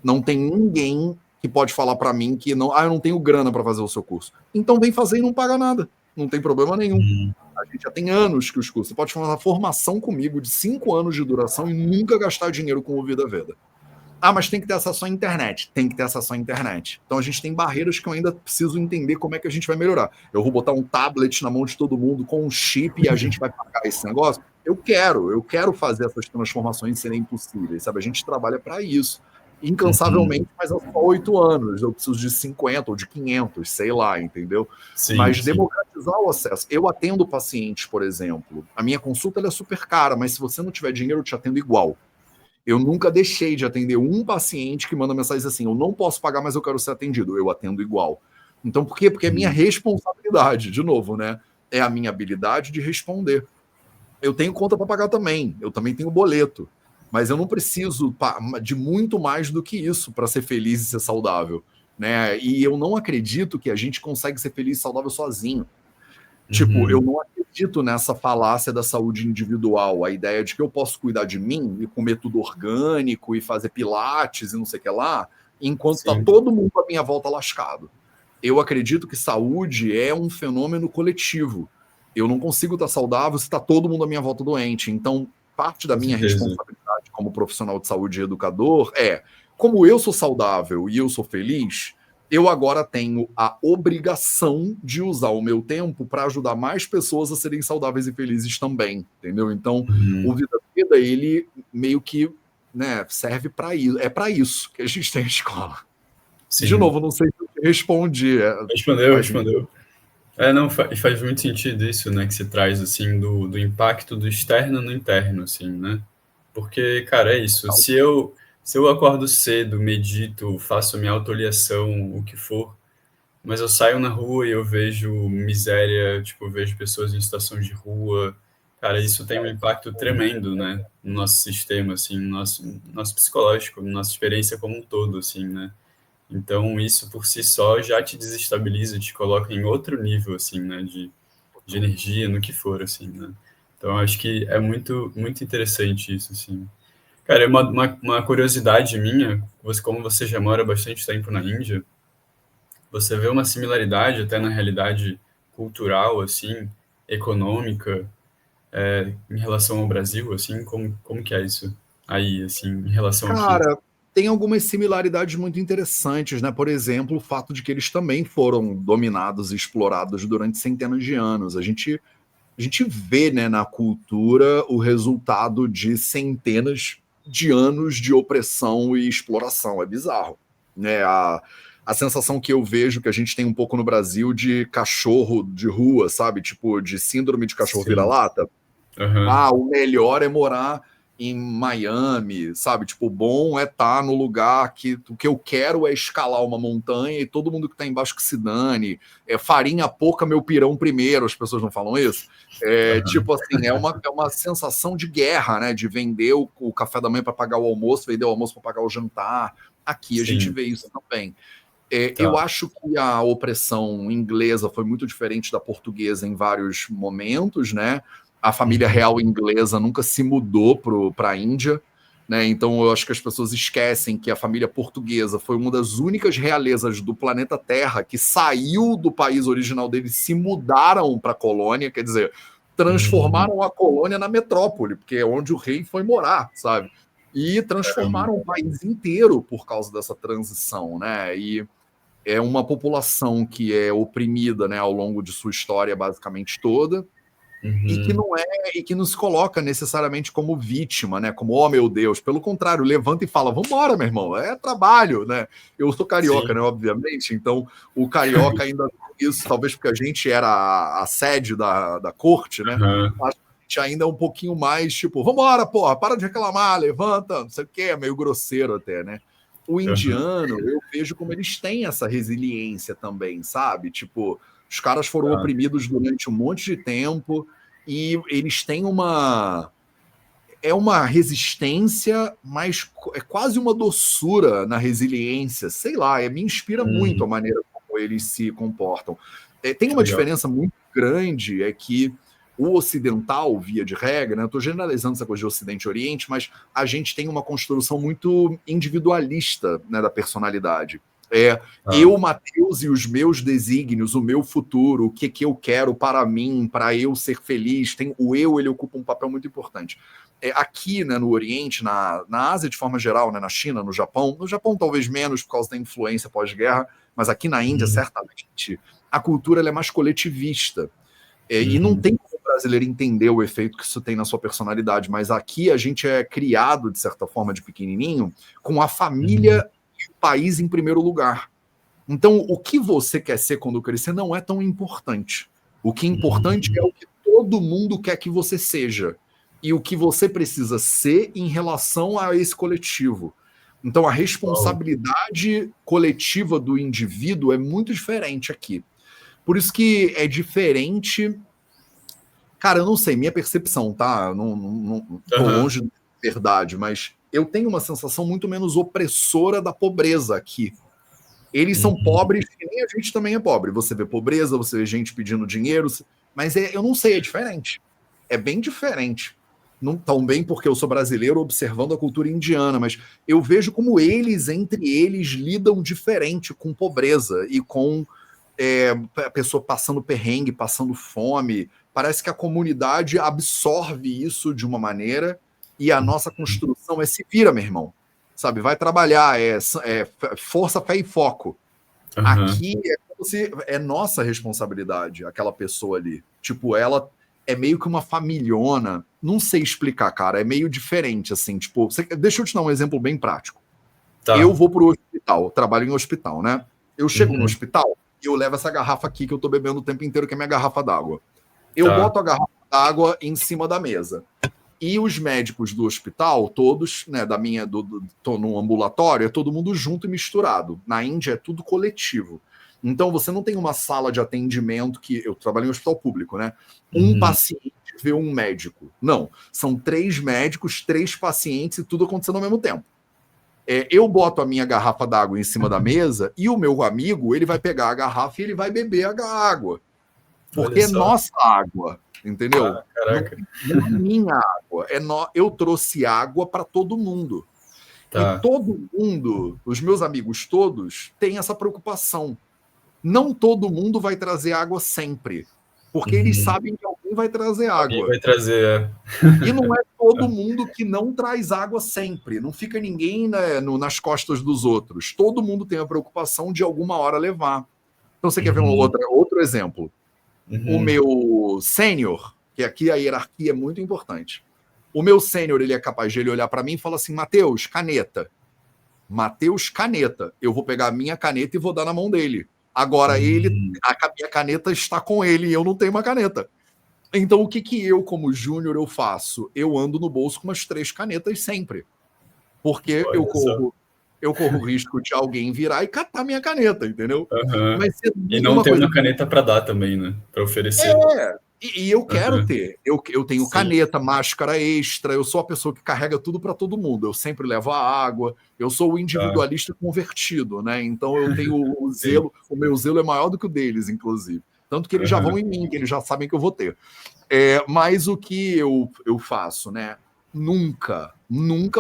Não tem ninguém que pode falar para mim que não, eu não tenho grana para fazer o seu curso. Então vem fazer e não paga nada. Não tem problema nenhum. Uhum. A gente já tem anos que os cursos. Você pode fazer uma formação comigo de 5 anos de duração e nunca gastar dinheiro com o Vida Veda. Mas tem que ter acesso à internet. Tem que ter acesso à internet. Então a gente tem barreiras que eu ainda preciso entender como é que a gente vai melhorar. Eu vou botar um tablet na mão de todo mundo com um chip e a gente vai pagar esse negócio? Eu quero fazer essas transformações serem possíveis, sabe? A gente trabalha para isso. Uhum. Incansavelmente, mas há só 8 anos. Eu preciso de 50 ou de 500, sei lá, entendeu? Sim, Mas sim. democratizar o acesso. Eu atendo pacientes, por exemplo. A minha consulta é super cara, mas se você não tiver dinheiro, eu te atendo igual. Eu nunca deixei de atender um paciente que manda mensagem assim: eu não posso pagar, mas eu quero ser atendido. Eu atendo igual. Então, por quê? Porque é minha Uhum. responsabilidade, de novo, né? É a minha habilidade de responder. Eu tenho conta para pagar também, eu também tenho boleto. Mas eu não preciso de muito mais do que isso para ser feliz e ser saudável. Né? E eu não acredito que a gente consegue ser feliz e saudável sozinho. Tipo, eu Uhum. não acredito nessa falácia da saúde individual, a ideia de que eu posso cuidar de mim e comer tudo orgânico e fazer pilates e não sei o que lá, enquanto tá Sim. todo mundo à minha volta lascado. Eu acredito que saúde é um fenômeno coletivo. Eu não consigo estar saudável se está todo mundo à minha volta doente. Então, parte da Com minha certeza. responsabilidade como profissional de saúde e educador é, como eu sou saudável e eu sou feliz, eu agora tenho a obrigação de usar o meu tempo para ajudar mais pessoas a serem saudáveis e felizes também, entendeu? Então, o Uhum. Vida Vida, ele meio que, né, serve para isso. É para isso que a gente tem a escola. De Sim. novo, não sei se eu te respondi. Respondeu, Faz... respondeu. Não, faz muito sentido isso, né, que se traz, assim, do impacto do externo no interno, assim, né? Porque, cara, é isso. Se eu acordo cedo, medito, faço minha autoavaliação, o que for, mas eu saio na rua e eu vejo miséria, tipo, eu vejo pessoas em situação de rua, cara, isso tem um impacto tremendo, né, no nosso sistema, assim, no nosso psicológico, na nossa experiência como um todo, assim, né? Então, isso por si só já te desestabiliza, te coloca em outro nível, assim, né, de energia, no que for, assim, né? Então, eu acho que é muito, muito interessante isso, assim. Cara, é uma curiosidade minha, como você já mora bastante tempo na Índia, você vê uma similaridade até na realidade cultural, assim, econômica, em relação ao Brasil, assim, como que é isso aí, assim, em relação aqui? Cara, tem algumas similaridades muito interessantes, né? Por exemplo, o fato de que eles também foram dominados e explorados durante centenas de anos. A gente vê, né, na cultura o resultado de centenas de anos de opressão e exploração. É bizarro. Né? A sensação que eu vejo que a gente tem um pouco no Brasil de cachorro de rua, sabe? Tipo, de síndrome de cachorro Sim. vira-lata. Aham. O melhor é morar em Miami, sabe? Tipo, o bom é estar no lugar que o que eu quero é escalar uma montanha e todo mundo que está embaixo que se dane. Farinha pouca, meu pirão primeiro, as pessoas não falam isso? Tipo assim, é uma sensação de guerra, né? De vender o café da manhã para pagar o almoço, vender o almoço para pagar o jantar. Aqui a gente Sim. vê isso também. Eu acho que a opressão inglesa foi muito diferente da portuguesa em vários momentos, né? A família real inglesa nunca se mudou para a Índia, né? Então eu acho que as pessoas esquecem que a família portuguesa foi uma das únicas realezas do planeta Terra que saiu do país original deles, se mudaram para a colônia, quer dizer, transformaram a colônia na metrópole, porque é onde o rei foi morar, sabe? E transformaram o país inteiro por causa dessa transição, né? E é uma população que é oprimida, né, ao longo de sua história basicamente toda, e que não se coloca necessariamente como vítima, né, como, oh meu Deus, pelo contrário, levanta e fala, vambora, meu irmão, é trabalho, né? Eu sou carioca, né, obviamente, então o carioca ainda, isso talvez porque a gente era a sede da corte, né, a gente ainda é um pouquinho mais, tipo, vambora, porra, para de reclamar, levanta, não sei o que, é meio grosseiro até, né? O indiano, eu vejo como eles têm essa resiliência também, sabe? Tipo, os caras foram oprimidos durante um monte de tempo e eles têm uma resistência, mas é quase uma doçura na resiliência. Sei lá, me inspira muito a maneira como eles se comportam. Tem uma diferença muito grande, é que o ocidental, via de regra, né? Eu estou generalizando essa coisa de Ocidente e Oriente, mas a gente tem uma construção muito individualista, né, da personalidade. Eu, Matheus, e os meus desígnios, o meu futuro, o que eu quero para mim, para eu ser feliz. O eu, ele ocupa um papel muito importante. Aqui, né, no Oriente, na Ásia de forma geral, né, na China, no Japão talvez menos por causa da influência pós-guerra, mas aqui na Índia, certamente, a cultura ela é mais coletivista. E não tem como o brasileiro entender o efeito que isso tem na sua personalidade, mas aqui a gente é criado, de certa forma, de pequenininho, com a família e o país em primeiro lugar. Então, o que você quer ser quando crescer não é tão importante. O que é importante é o que todo mundo quer que você seja e o que você precisa ser em relação a esse coletivo. Então, a responsabilidade coletiva do indivíduo é muito diferente aqui. Por isso que é diferente. Cara, eu não sei, minha percepção, tá? Não tô longe da verdade, mas eu tenho uma sensação muito menos opressora da pobreza aqui. Eles são pobres e nem a gente também é pobre. Você vê pobreza, você vê gente pedindo dinheiro, mas eu não sei, é diferente. É bem diferente. Não tão bem porque eu sou brasileiro observando a cultura indiana, mas eu vejo como eles, entre eles, lidam diferente com pobreza e com a pessoa passando perrengue, passando fome. Parece que a comunidade absorve isso de uma maneira e a nossa construção se vira, meu irmão. Sabe, vai trabalhar, força, fé e foco. Aqui é como se é nossa responsabilidade, aquela pessoa ali. Tipo, ela é meio que uma familhona. Não sei explicar, cara. É meio diferente, assim. Tipo, deixa eu te dar um exemplo bem prático. Eu vou pro hospital, trabalho em hospital, né? Eu chego no hospital e eu levo essa garrafa aqui que eu tô bebendo o tempo inteiro, que é minha garrafa d'água. Eu boto a garrafa d'água em cima da mesa. E os médicos do hospital, todos, né, tô num ambulatório, é todo mundo junto e misturado. Na Índia é tudo coletivo. Então você não tem uma sala de atendimento que eu trabalho em hospital público, né? Um paciente vê um médico. Não, são 3 médicos, 3 pacientes e tudo acontecendo ao mesmo tempo. Eu boto a minha garrafa d'água em cima da mesa e o meu amigo, ele vai pegar a garrafa e ele vai beber a água. Porque é nossa água, entendeu? Não é minha água. Eu trouxe água para todo mundo. E todo mundo, os meus amigos todos, têm essa preocupação. Não todo mundo vai trazer água sempre. Porque eles sabem que alguém vai trazer água. Alguém vai trazer. E não é todo mundo que não traz água sempre. Não fica ninguém, né, nas costas dos outros. Todo mundo tem a preocupação de alguma hora levar. Então você quer ver outro exemplo? O meu sênior, que aqui a hierarquia é muito importante. O meu sênior, ele é capaz de ele olhar para mim e falar assim, Matheus, caneta. Matheus, caneta. Eu vou pegar a minha caneta e vou dar na mão dele. Agora, a minha caneta está com ele e eu não tenho uma caneta. Então, o que eu, como júnior, eu faço? Eu ando no bolso com umas 3 canetas sempre. Porque eu corro o risco de alguém virar e catar minha caneta, entendeu? Mas e não ter uma caneta para dar também, né? Para oferecer. E eu quero Aham. ter. Eu tenho Sim. caneta, máscara extra, eu sou a pessoa que carrega tudo para todo mundo. Eu sempre levo a água, eu sou o Tá. individualista convertido, né? Então eu tenho o Sim. zelo, o meu zelo é maior do que o deles, inclusive. Tanto que eles já vão Aham. em mim, que eles já sabem que eu vou ter. Mas o que eu faço, né? Nunca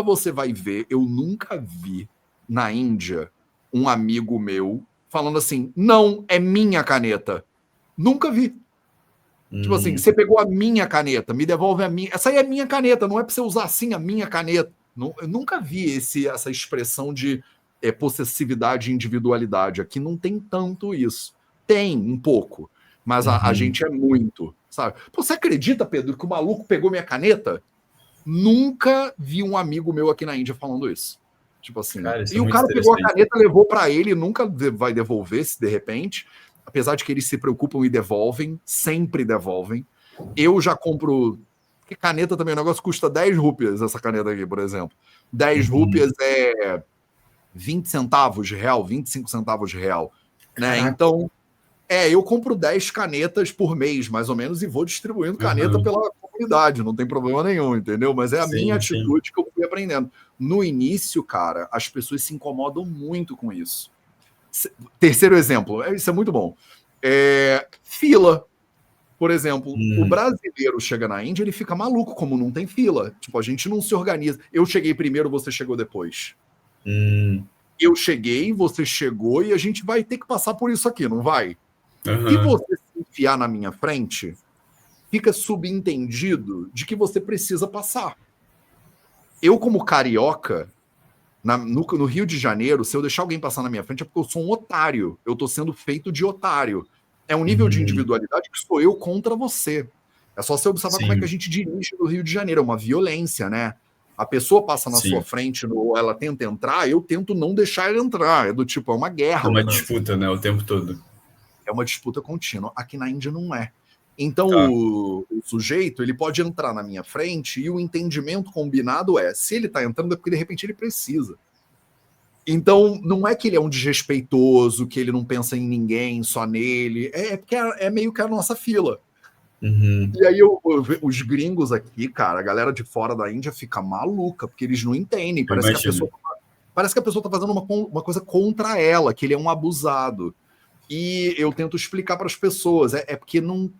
você vai ver, eu nunca vi na Índia um amigo meu falando assim: não, é minha caneta. Nunca vi. Tipo assim, Hum. você pegou a minha caneta, me devolve a minha. Essa aí é a minha caneta, não é para você usar assim a minha caneta. Eu nunca vi essa expressão de possessividade e individualidade. Aqui não tem tanto isso. Tem um pouco, mas a Uhum. gente é muito, sabe? Pô, você acredita, Pedro, que o maluco pegou minha caneta? Nunca vi um amigo meu aqui na Índia falando isso. Tipo assim. Cara, isso é E o muito cara pegou a interessante. caneta, levou para ele, nunca vai devolver se de repente. Apesar de que eles se preocupam e devolvem, sempre devolvem. Eu já compro. Porque caneta também, o negócio custa 10 rúpias, essa caneta aqui, por exemplo. 10 Uhum. rúpias é 20 centavos de real, 25 centavos de real. Né? Caraca. Então, eu compro 10 canetas por mês, mais ou menos, e vou distribuindo caneta Aham. pela comunidade, não tem problema nenhum, entendeu? Mas é a minha Sim, sim. atitude que eu fui aprendendo. No início, cara, as pessoas se incomodam muito com isso. Terceiro exemplo, isso é muito bom. Fila. Por exemplo, o Hum. brasileiro chega na Índia, ele fica maluco, como não tem fila. Tipo, a gente não se organiza. Eu cheguei primeiro, você chegou depois. Hum. Eu cheguei, você chegou e a gente vai ter que passar por isso aqui, não vai? Se Aham. você se enfiar na minha frente, fica subentendido de que você precisa passar. Eu, como carioca, no Rio de Janeiro, se eu deixar alguém passar na minha frente é porque eu sou um otário. Eu estou sendo feito de otário. É um nível de Uhum. individualidade que sou eu contra você. É só você observar como é que a Sim, gente dirige no Rio de Janeiro. É uma violência, né? A pessoa passa na sua sim. frente, ela tenta entrar, eu tento não deixar ela entrar. É do tipo, é uma É guerra o uma trânsito. disputa, né, o tempo todo. É uma disputa contínua. Aqui na Índia não é. Então Tá. o sujeito ele pode entrar na minha frente e o entendimento combinado é: se ele está entrando é porque de repente ele precisa. Então não é que ele é um desrespeitoso, que ele não pensa em ninguém, só nele. É porque é meio que a nossa fila. Uhum. E aí os gringos aqui, cara, a galera de fora da Índia fica maluca, porque eles não entendem. Eu imagino. Parece que a pessoa tá fazendo uma coisa contra ela, que ele é um abusado. E eu tento explicar para as pessoas, porque não,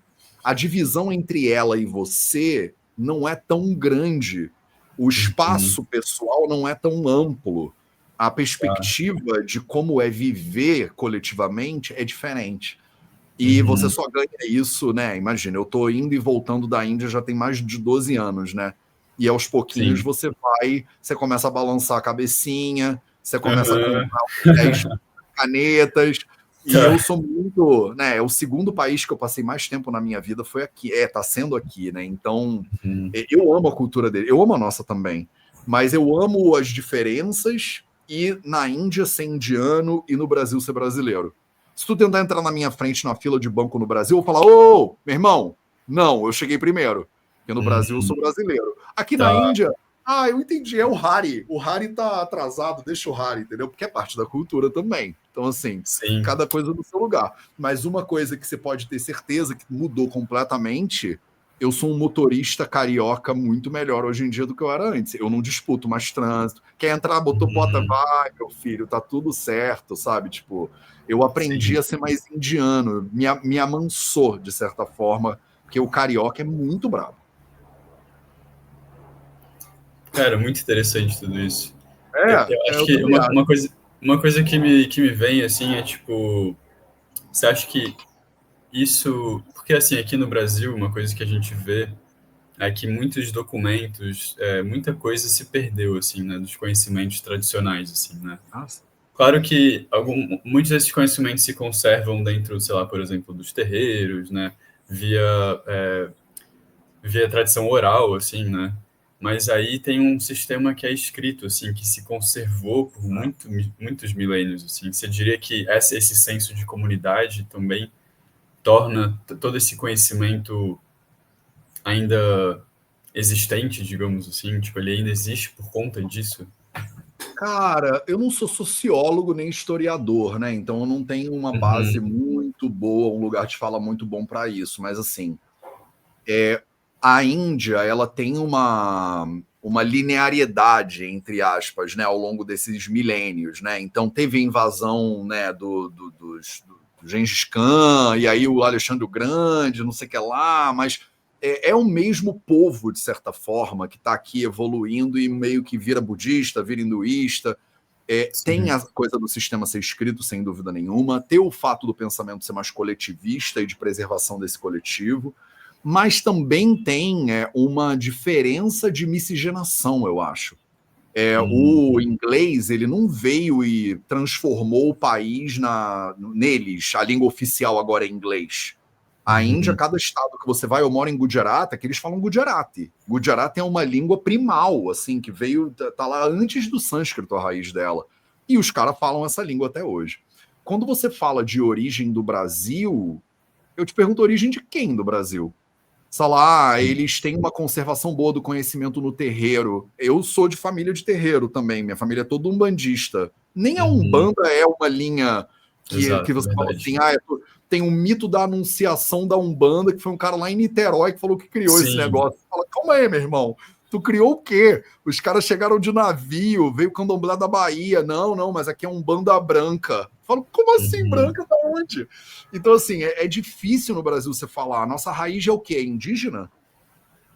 a divisão entre ela e você não é tão grande. O Uhum. espaço pessoal não é tão amplo. A Tá. perspectiva de como é viver coletivamente é diferente. E você Uhum. só ganha isso, né? Imagina, eu tô indo e voltando da Índia já tem mais de 12 anos, né? E aos pouquinhos Sim. você começa a balançar a cabecinha, você começa a Aham. comprar 10 canetas. E eu Tá. sou muito, né? É o segundo país que eu passei mais tempo na minha vida foi aqui. Tá sendo aqui, né? Então, Uhum. eu amo a cultura dele, eu amo a nossa também. Mas eu amo as diferenças e na Índia ser indiano e no Brasil ser brasileiro. Se tu tentar entrar na minha frente na fila de banco no Brasil, eu vou falar: ô, meu irmão, não, eu cheguei primeiro. Porque no Brasil eu Uhum. sou brasileiro. Aqui na Tá. Índia, eu entendi, é o Hari. O Hari tá atrasado, deixa o Hari, entendeu? Porque é parte da cultura também. Então, assim, Sim. cada coisa no seu lugar. Mas uma coisa que você pode ter certeza que mudou completamente, eu sou um motorista carioca muito melhor hoje em dia do que eu era antes. Eu não disputo mais trânsito. Quer entrar, botou porta, Uhum. vai, meu filho, tá tudo certo, sabe? Tipo, eu aprendi Sim. a ser mais indiano, me amansou, de certa forma, porque o carioca é muito bravo. Cara, muito interessante tudo isso. Eu acho Eu que também acho. uma coisa que me vem, assim, é tipo, você acha que isso... Porque, assim, aqui no Brasil, uma coisa que a gente vê é que muitos documentos, muita coisa se perdeu, assim, né, dos conhecimentos tradicionais, assim, né? Nossa. Claro que muitos desses conhecimentos se conservam dentro, sei lá, por exemplo, dos terreiros, né, via, via tradição oral, assim, né? Mas aí tem um sistema que é escrito, assim, que se conservou por muitos milênios, assim. Você diria que esse senso de comunidade também torna todo esse conhecimento ainda existente, digamos assim, tipo, ele ainda existe por conta disso? Cara, eu não sou sociólogo nem historiador, né? Então eu não tenho uma base Uhum. muito boa, um lugar de fala muito bom para isso. Mas assim, A Índia, ela tem uma linearidade, entre aspas, né, ao longo desses milênios, né? Então teve a invasão, né, do Gengis Khan, e aí o Alexandre o Grande, não sei o que lá, mas é o mesmo povo, de certa forma, que está aqui evoluindo e meio que vira budista, vira hinduísta. Tem a coisa do sistema ser escrito, sem dúvida nenhuma, ter o fato do pensamento ser mais coletivista e de preservação desse coletivo, mas também tem uma diferença de miscigenação, eu acho. O inglês, ele não veio e transformou o país neles. A língua oficial agora é inglês. A Índia, cada estado que você vai, eu moro em Gujarat, que eles falam Gujarati. Gujarati é uma língua primal, assim, que veio, tá lá antes do sânscrito, a raiz dela. E os caras falam essa língua até hoje. Quando você fala de origem do Brasil, eu te pergunto, origem de quem do Brasil? Sei lá, eles têm uma conservação boa do conhecimento no terreiro. Eu sou de família de terreiro também, minha família é toda umbandista. Nem a Umbanda é uma linha que você fala assim, tem um mito da anunciação da Umbanda, que foi um cara lá em Niterói que falou que criou esse negócio. Você fala, calma aí, meu irmão, tu criou o quê? Os caras chegaram de navio, veio o candomblé da Bahia. Não, mas aqui é Umbanda branca. Falo, como assim branca? Da onde? Então, assim, é difícil no Brasil você falar. A nossa raiz é o quê? É indígena?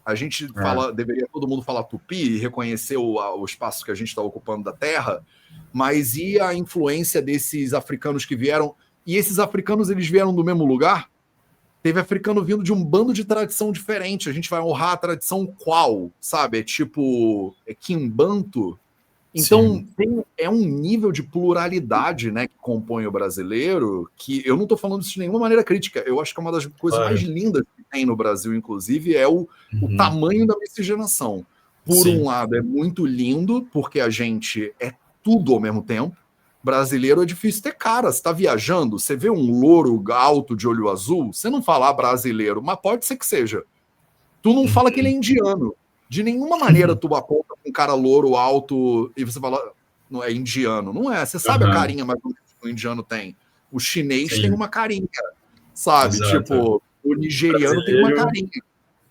A gente deveria todo mundo falar tupi e reconhecer o espaço que a gente está ocupando da terra, mas e a influência desses africanos que vieram? E esses africanos, eles vieram do mesmo lugar? Teve africano vindo de um bando de tradição diferente. A gente vai honrar a tradição qual, sabe? É tipo Quimbanto. Então, é um nível de pluralidade, né, que compõe o brasileiro, que eu não estou falando isso de nenhuma maneira crítica. Eu acho que é uma das coisas mais lindas que tem no Brasil, inclusive, é o tamanho da miscigenação. Por um lado, é muito lindo, porque a gente é tudo ao mesmo tempo. Brasileiro é difícil ter cara. Você está viajando, você vê um louro alto de olho azul, você não fala brasileiro, mas pode ser que seja. Tu não fala que ele é indiano. De nenhuma maneira tu aponta com um cara louro, alto, e você fala, não é indiano. Não é, você sabe a carinha mais que o indiano tem. O chinês tem uma carinha, sabe? Tipo, o nigeriano tem uma carinha.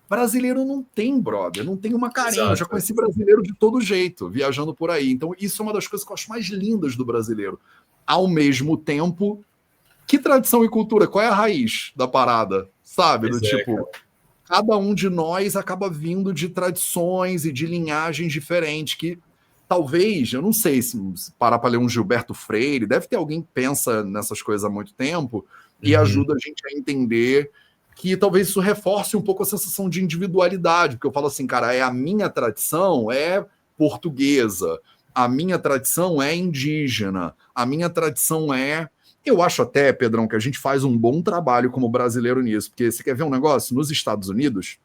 Brasileiro não tem, brother, não tem uma carinha. Eu já conheci brasileiro de todo jeito, viajando por aí. Então, isso é uma das coisas que eu acho mais lindas do brasileiro. Ao mesmo tempo, que tradição e cultura? Qual é a raiz da parada? Sabe? Do tipo, cada um de nós acaba vindo de tradições e de linhagens diferentes, que talvez, eu não sei se parar para ler um Gilberto Freire, deve ter alguém que pensa nessas coisas há muito tempo e ajuda a gente a entender que talvez isso reforce um pouco a sensação de individualidade, porque eu falo assim, cara, a minha tradição é portuguesa, a minha tradição é indígena, a minha tradição é... Eu acho até, Pedrão, que a gente faz um bom trabalho como brasileiro nisso, porque você quer ver um negócio? Nos Estados Unidos,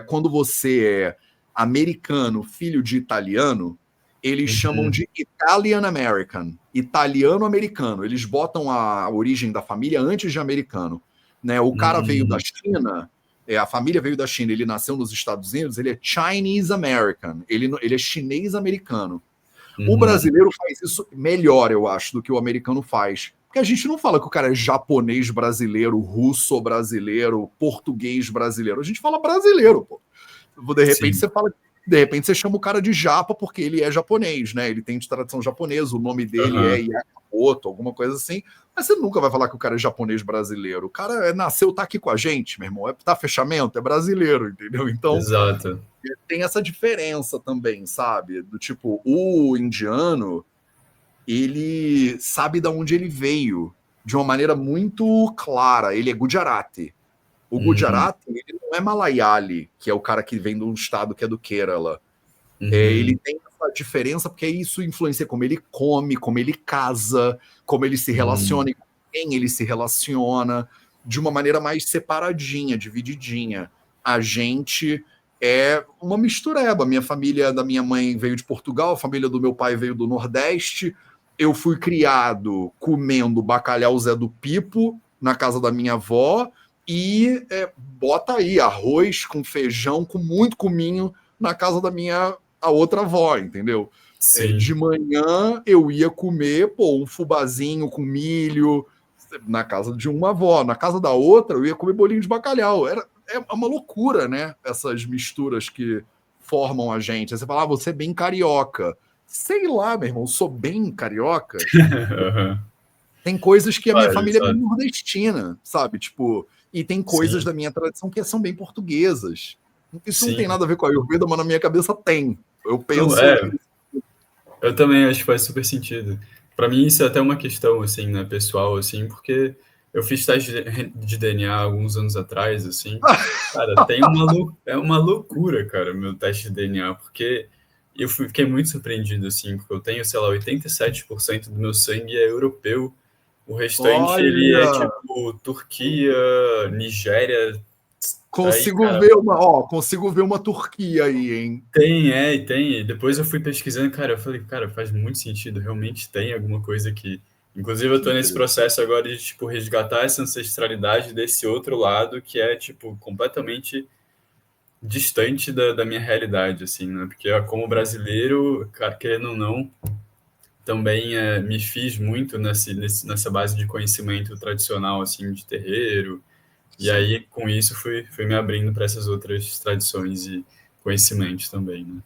quando você é americano, filho de italiano, eles chamam de Italian American, italiano-americano. Eles botam a origem da família antes de americano. Né? O cara veio da China, a família veio da China, ele nasceu nos Estados Unidos, ele é Chinese American, ele é chinês-americano. O brasileiro faz isso melhor, eu acho, do que o americano faz. Porque a gente não fala que o cara é japonês brasileiro, russo brasileiro, português brasileiro. A gente fala brasileiro, pô. De repente você fala... De repente você chama o cara de japa porque ele é japonês, né? Ele tem de tradição japonesa, o nome dele é Yakamoto, alguma coisa assim. Mas você nunca vai falar que o cara é japonês brasileiro. O cara nasceu, tá aqui com a gente, meu irmão. Tá fechamento, é brasileiro, entendeu? Então, tem essa diferença também, sabe? Do tipo, o indiano, ele sabe de onde ele veio de uma maneira muito clara. Ele é Gujarati. O Gujarati, ele não é Malayali, que é o cara que vem de um estado que é do Kerala. Ele tem essa diferença porque isso influencia como ele come, como ele casa, como ele se relaciona e com quem ele se relaciona, de uma maneira mais separadinha, divididinha. A gente é uma mistureba. Minha família da minha mãe veio de Portugal, a família do meu pai veio do Nordeste. Eu fui criado comendo bacalhau Zé do Pipo na casa da minha avó, e bota aí arroz com feijão, com muito cominho na casa da a outra avó, entendeu? De manhã eu ia comer um fubazinho com milho na casa de uma avó, na casa da outra eu ia comer bolinho de bacalhau. é uma loucura, né? Essas misturas que formam a gente. Aí você fala, você é bem carioca. Sei lá, meu irmão, sou bem carioca. Uhum. Tem coisas que a minha Claro, família é bem exato. nordestina, sabe? Tipo, e tem coisas Sim, da minha tradição que são bem portuguesas. Isso não tem sim. nada a ver com a Ayurveda, mas na minha cabeça tem. Eu Não, penso. eu também acho que faz super sentido. Para mim, isso é até uma questão, assim, né, pessoal, assim, porque eu fiz teste de DNA alguns anos atrás, assim. Cara, é uma loucura, cara, o meu teste de DNA, porque fiquei muito surpreendido, assim, porque eu tenho, sei lá, 87% do meu sangue é europeu. O restante, ele é, Olha, tipo, Turquia, Nigéria. Aí, consigo cara, ver consigo ver uma Turquia aí, hein? e tem. E depois eu fui pesquisando, cara, eu falei, cara, faz muito sentido, realmente tem alguma coisa que. Inclusive, eu Que tô nesse interessante. processo agora de, tipo, resgatar essa ancestralidade desse outro lado que é, tipo, completamente distante da minha realidade, assim, né? Porque como brasileiro, cara, querendo ou não, também me fiz muito nessa base de conhecimento tradicional, assim, de terreiro. E Sim. aí, com isso, fui me abrindo para essas outras tradições e conhecimentos também, né?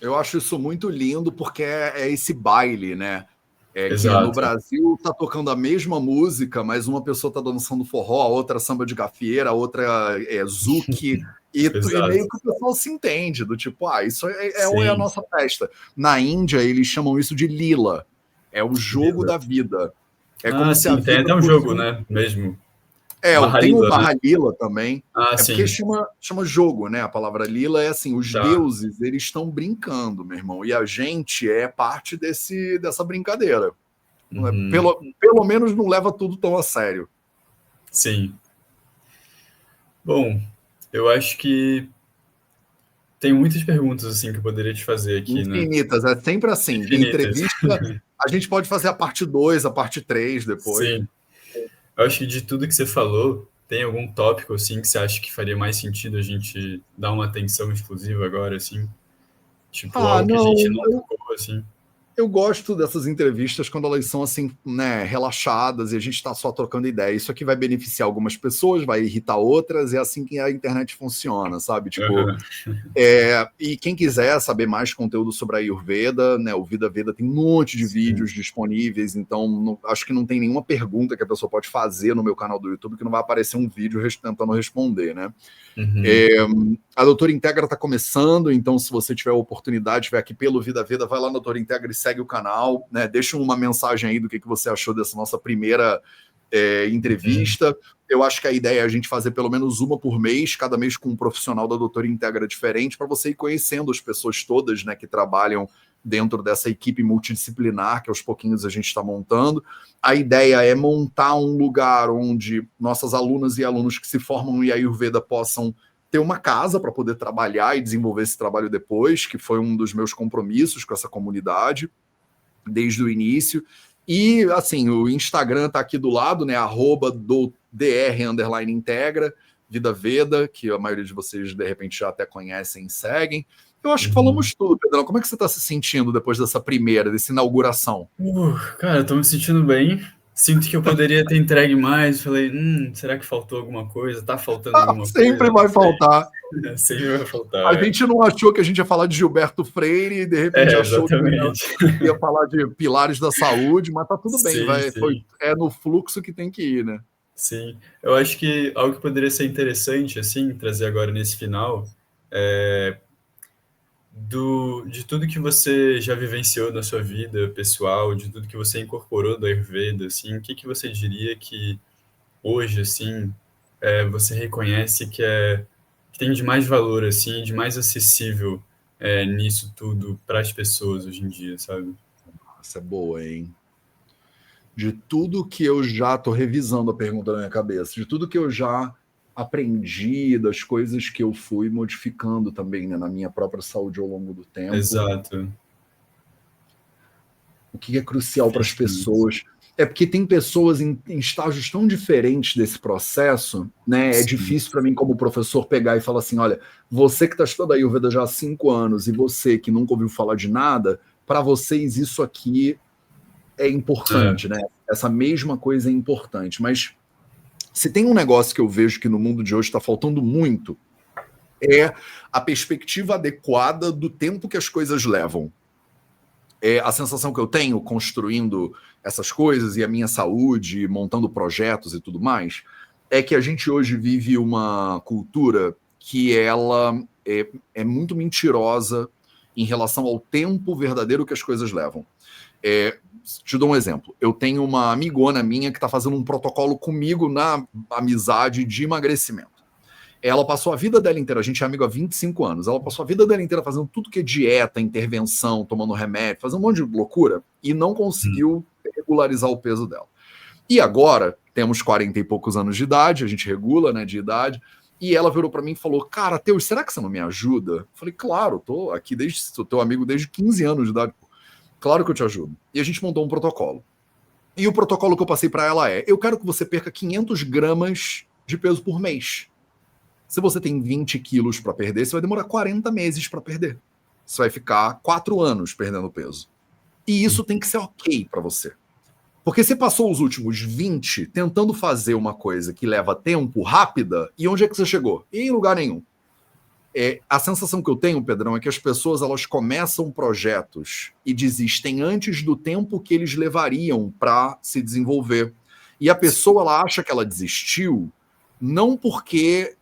Eu acho isso muito lindo porque é esse baile, né? É que no Exato, Brasil tá tocando a mesma música, mas uma pessoa tá dançando forró, a outra samba de gafieira, a outra é zouk, e meio exato. que o pessoal se entende, do tipo, isso é a Sim, nossa festa. Na Índia, eles chamam isso de lila, é o jogo Lila. da vida. É Ah, como se a sim, tem vida até um fosse jogo, um. né? Mesmo. Tem o Mahalila, né? Barra Lila também. Ah, É porque sim, chama jogo, né? A palavra lila é assim, os tá. deuses, eles estão brincando, meu irmão, e a gente é parte dessa brincadeira. Uhum, Pelo menos não leva tudo tão a sério. sim. Bom, eu acho que tem muitas perguntas assim que eu poderia te fazer aqui, né? Infinitas, é sempre assim. Infinitas. Entrevista, a gente pode fazer a parte 2, a parte 3 depois. Sim. Eu acho que de tudo que você falou, tem algum tópico assim que você acha que faria mais sentido a gente dar uma atenção exclusiva agora, assim? Tipo, algo que a gente Não, não tocou, assim? eu gosto dessas entrevistas quando elas são assim, né, relaxadas e a gente está só trocando ideia. Isso aqui vai beneficiar algumas pessoas, vai irritar outras, é assim que a internet funciona, sabe? Tipo, Aham. e quem quiser saber mais conteúdo sobre a Ayurveda, né, o Vida Veda tem um monte de Sim. vídeos disponíveis, então acho que não tem nenhuma pergunta que a pessoa pode fazer no meu canal do YouTube que não vai aparecer um vídeo tentando responder, né? Uhum. É, a Doutora Integra está começando, então se você tiver a oportunidade, estiver aqui pelo Vida Veda, vai lá na Doutora Integra e segue o canal, né? Deixa uma mensagem aí do que você achou dessa nossa primeira Uhum. entrevista. Eu acho que a ideia é a gente fazer pelo menos uma por mês, cada mês com um profissional da Doutora Integra diferente, para você ir conhecendo as pessoas todas, né, que trabalham dentro dessa equipe multidisciplinar que aos pouquinhos a gente está montando. A ideia é montar um lugar onde nossas alunas e alunos que se formam em Ayurveda possam ter uma casa para poder trabalhar e desenvolver esse trabalho depois, que foi um dos meus compromissos com essa comunidade desde o início. E, assim, o Instagram está aqui do lado, né? @do dr_integra, Vida Veda, que a maioria de vocês, de repente, já até conhecem e seguem. Eu acho que Uhum. falamos tudo, Pedrão. Como é que você está se sentindo depois dessa inauguração? Cara, eu tô me sentindo bem. Sinto que eu poderia ter entregue mais. Falei, será que faltou alguma coisa? Tá faltando alguma Sempre coisa? Não vai sei. faltar. Sempre vai faltar. A É, gente não achou que a gente ia falar de Gilberto Freire e de repente achou que exatamente. ia falar de pilares da saúde, mas tá tudo bem, Sim, sim, é no fluxo que tem que ir, né? sim. Eu acho que algo que poderia ser interessante, assim, trazer agora nesse final, é de tudo que você já vivenciou na sua vida pessoal, de tudo que você incorporou do Ayurveda, assim, o que que você diria que hoje, assim, você reconhece que tem de mais valor, assim, de mais acessível nisso tudo para as pessoas hoje em dia, sabe? Essa é boa, hein? De tudo que eu já tô revisando a pergunta na minha cabeça, de tudo que eu já aprendi, das coisas que eu fui modificando também, né, na minha própria saúde ao longo do tempo, Exato. o que é crucial para as Difícil isso. pessoas. É porque tem pessoas em estágios tão diferentes desse processo, né? É Sim. difícil para mim, como professor, pegar e falar assim: olha, você que está estudando a Ayurveda já há 5 anos e você que nunca ouviu falar de nada, para vocês isso aqui é É, importante, né? Essa mesma coisa é importante. Mas Se tem um negócio que eu vejo que no mundo de hoje está faltando muito, é a perspectiva adequada do tempo que as coisas levam. A sensação que eu tenho construindo essas coisas e a minha saúde, montando projetos e tudo mais, é que a gente hoje vive uma cultura que ela é muito mentirosa em relação ao tempo verdadeiro que as coisas levam. Te dou um exemplo. Eu tenho uma amigona minha que está fazendo um protocolo comigo na amizade de emagrecimento. Ela passou a vida dela inteira, a gente é amigo há 25 anos, ela passou a vida dela inteira fazendo tudo que é dieta, intervenção, tomando remédio, fazendo um monte de loucura e não conseguiu regularizar o peso dela. E agora, temos 40 e poucos anos de idade, a gente regula, né, de idade, e ela virou para mim e falou, cara, Teus, será que você não me ajuda? Eu falei, claro, tô aqui sou teu amigo desde 15 anos de idade, claro que eu te ajudo. E a gente montou um protocolo. E o protocolo que eu passei para ela eu quero que você perca 500 gramas de peso por mês. Se você tem 20 quilos para perder, você vai demorar 40 meses para perder. Você vai ficar 4 anos perdendo peso. E isso tem que ser ok para você. Porque você passou os últimos 20 tentando fazer uma coisa que leva tempo, rápida, e onde é que você chegou? Em lugar nenhum. A sensação que eu tenho, Pedrão, é que as pessoas elas começam projetos e desistem antes do tempo que eles levariam para se desenvolver. E a pessoa ela acha que ela desistiu não porque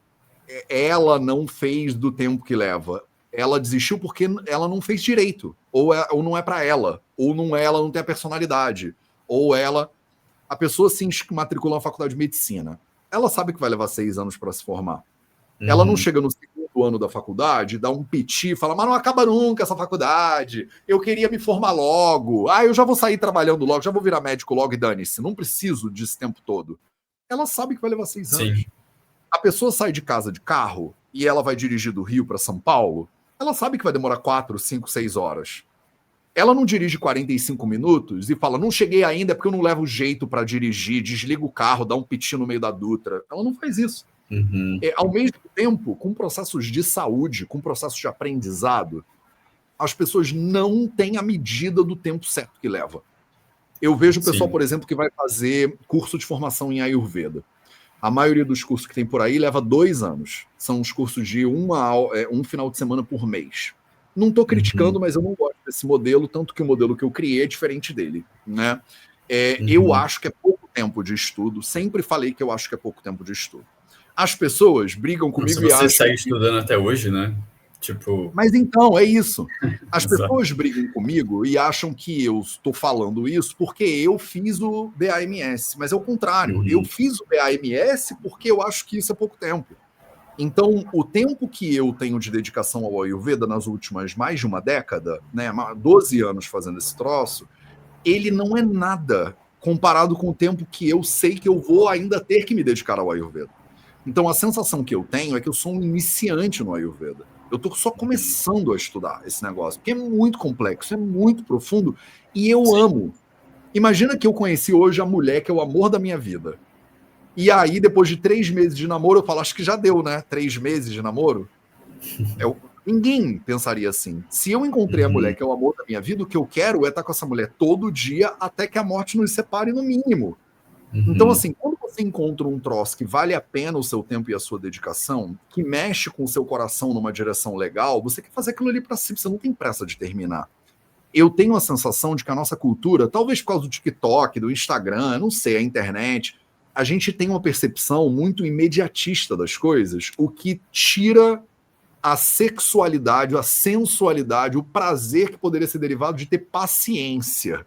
ela não fez do tempo que leva. Ela desistiu porque ela não fez direito. Ou não é para ela. Ou ela não tem a personalidade. Ou a pessoa se matriculou na faculdade de medicina. Ela sabe que vai levar 6 anos para se formar. Ela não chega no segundo ano da faculdade, dá um piti e fala, mas não acaba nunca essa faculdade, eu queria me formar logo, eu já vou sair trabalhando logo, já vou virar médico logo e dane-se, não preciso disso tempo todo. Ela sabe que vai levar 6 anos. Sim. A pessoa sai de casa de carro e ela vai dirigir do Rio para São Paulo, ela sabe que vai demorar 4, 5, 6 horas. Ela não dirige 45 minutos e fala, não cheguei ainda porque eu não levo jeito para dirigir, desliga o carro, dá um piti no meio da Dutra. Ela não faz isso. Ao mesmo tempo, com processos de saúde, com processos de aprendizado, as pessoas não têm a medida do tempo certo que leva. Eu vejo o pessoal, por exemplo, que vai fazer curso de formação em Ayurveda. A maioria dos cursos que tem por aí leva 2 anos. São os cursos de um final de semana por mês. Não estou criticando, mas eu não gosto desse modelo, tanto que o modelo que eu criei é diferente dele. Né? Eu acho que é pouco tempo de estudo. Sempre falei que eu acho que é pouco tempo de estudo. As pessoas brigam comigo e acham... Você segue estudando até hoje, né? Tipo... Mas então, é isso. As pessoas brigam comigo e acham que eu estou falando isso porque eu fiz o BAMS. Mas é o contrário. Eu fiz o BAMS porque eu acho que isso é pouco tempo. Então, o tempo que eu tenho de dedicação ao Ayurveda nas últimas mais de uma década, né, 12 anos fazendo esse troço, ele não é nada comparado com o tempo que eu sei que eu vou ainda ter que me dedicar ao Ayurveda. Então, a sensação que eu tenho é que eu sou um iniciante no Ayurveda. Eu estou só começando a estudar esse negócio, porque é muito complexo, é muito profundo, e eu amo. Imagina que eu conheci hoje a mulher que é o amor da minha vida. E aí, depois de 3 meses de namoro, eu falo, acho que já deu, né? 3 meses de namoro. Ninguém pensaria assim. Se eu encontrei a mulher que é o amor da minha vida, o que eu quero é estar com essa mulher todo dia até que a morte nos separe no mínimo. Então, assim, quando você encontra um troço que vale a pena o seu tempo e a sua dedicação, que mexe com o seu coração numa direção legal, você quer fazer aquilo ali para si, você não tem pressa de terminar. Eu tenho a sensação de que a nossa cultura, talvez por causa do TikTok, do Instagram, não sei, a internet, a gente tem uma percepção muito imediatista das coisas, o que tira a sexualidade, a sensualidade, o prazer que poderia ser derivado de ter paciência.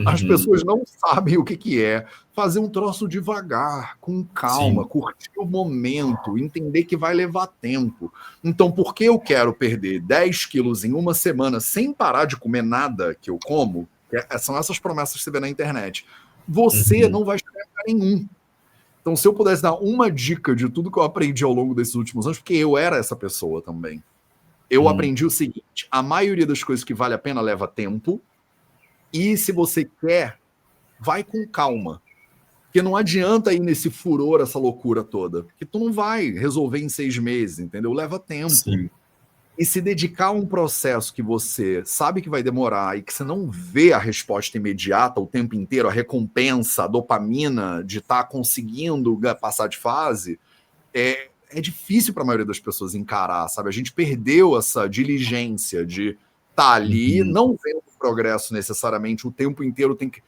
As pessoas não sabem o que é fazer um troço devagar, com calma, curtir o momento, entender que vai levar tempo. Então, por que eu quero perder 10 quilos em uma semana sem parar de comer nada que eu como? São essas promessas que você vê na internet. Você não vai chegar a lugar nenhum. Então, se eu pudesse dar uma dica de tudo que eu aprendi ao longo desses últimos anos, porque eu era essa pessoa também, eu aprendi o seguinte: a maioria das coisas que vale a pena leva tempo, e se você quer, vai com calma. Porque não adianta ir nesse furor, essa loucura toda. Porque tu não vai resolver em 6 meses, entendeu? Leva tempo. E se dedicar a um processo que você sabe que vai demorar e que você não vê a resposta imediata o tempo inteiro, a recompensa, a dopamina de estar conseguindo passar de fase, é difícil para a maioria das pessoas encarar, sabe? A gente perdeu essa diligência de estar ali, não vendo progresso necessariamente, o tempo inteiro tem que...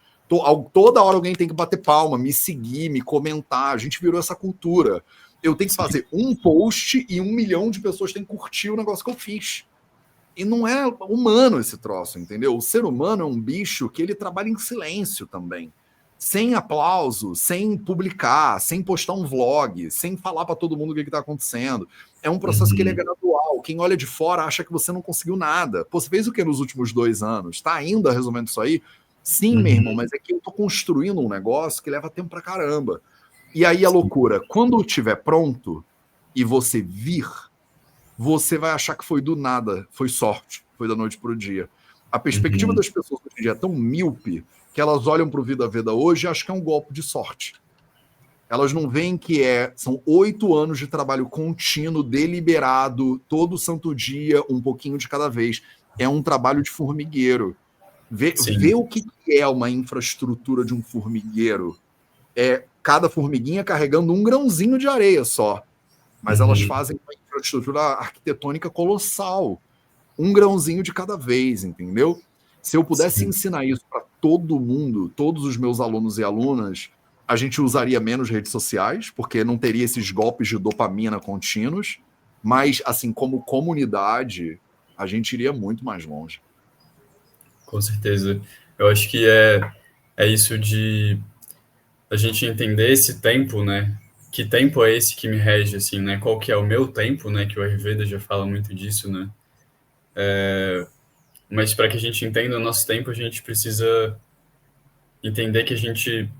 Toda hora alguém tem que bater palma, me seguir, me comentar. A gente virou essa cultura. Eu tenho que fazer um post e 1 milhão de pessoas têm que curtir o negócio que eu fiz. E não é humano esse troço, entendeu? O ser humano é um bicho que ele trabalha em silêncio também. Sem aplauso, sem publicar, sem postar um vlog, sem falar para todo mundo o que está acontecendo. É um processo que ele é gradual. Quem olha de fora acha que você não conseguiu nada. Pô, você fez o que nos últimos 2 anos? Tá ainda resolvendo isso aí? Sim, meu irmão, mas é que eu tô construindo um negócio que leva tempo pra caramba. E aí a loucura, quando estiver pronto e você vir, você vai achar que foi do nada, foi sorte, foi da noite pro dia. A perspectiva das pessoas hoje em dia é tão míope que elas olham pro Vida Veda hoje e acham que é um golpe de sorte. Elas não veem que são 8 anos de trabalho contínuo, deliberado, todo santo dia, um pouquinho de cada vez. É um trabalho de formigueiro. Ver o que é uma infraestrutura de um formigueiro. Cada formiguinha carregando um grãozinho de areia só. Mas elas fazem uma infraestrutura arquitetônica colossal. Um grãozinho de cada vez, entendeu? Se eu pudesse ensinar isso para todo mundo, todos os meus alunos e alunas, a gente usaria menos redes sociais, porque não teria esses golpes de dopamina contínuos. Mas, assim, como comunidade, a gente iria muito mais longe. Com certeza. Eu acho que é isso de a gente entender esse tempo, né? Que tempo é esse que me rege, assim, né? Qual que é o meu tempo, né? Que o Ayurveda já fala muito disso, né? Mas para que a gente entenda o nosso tempo, a gente precisa entender que a gente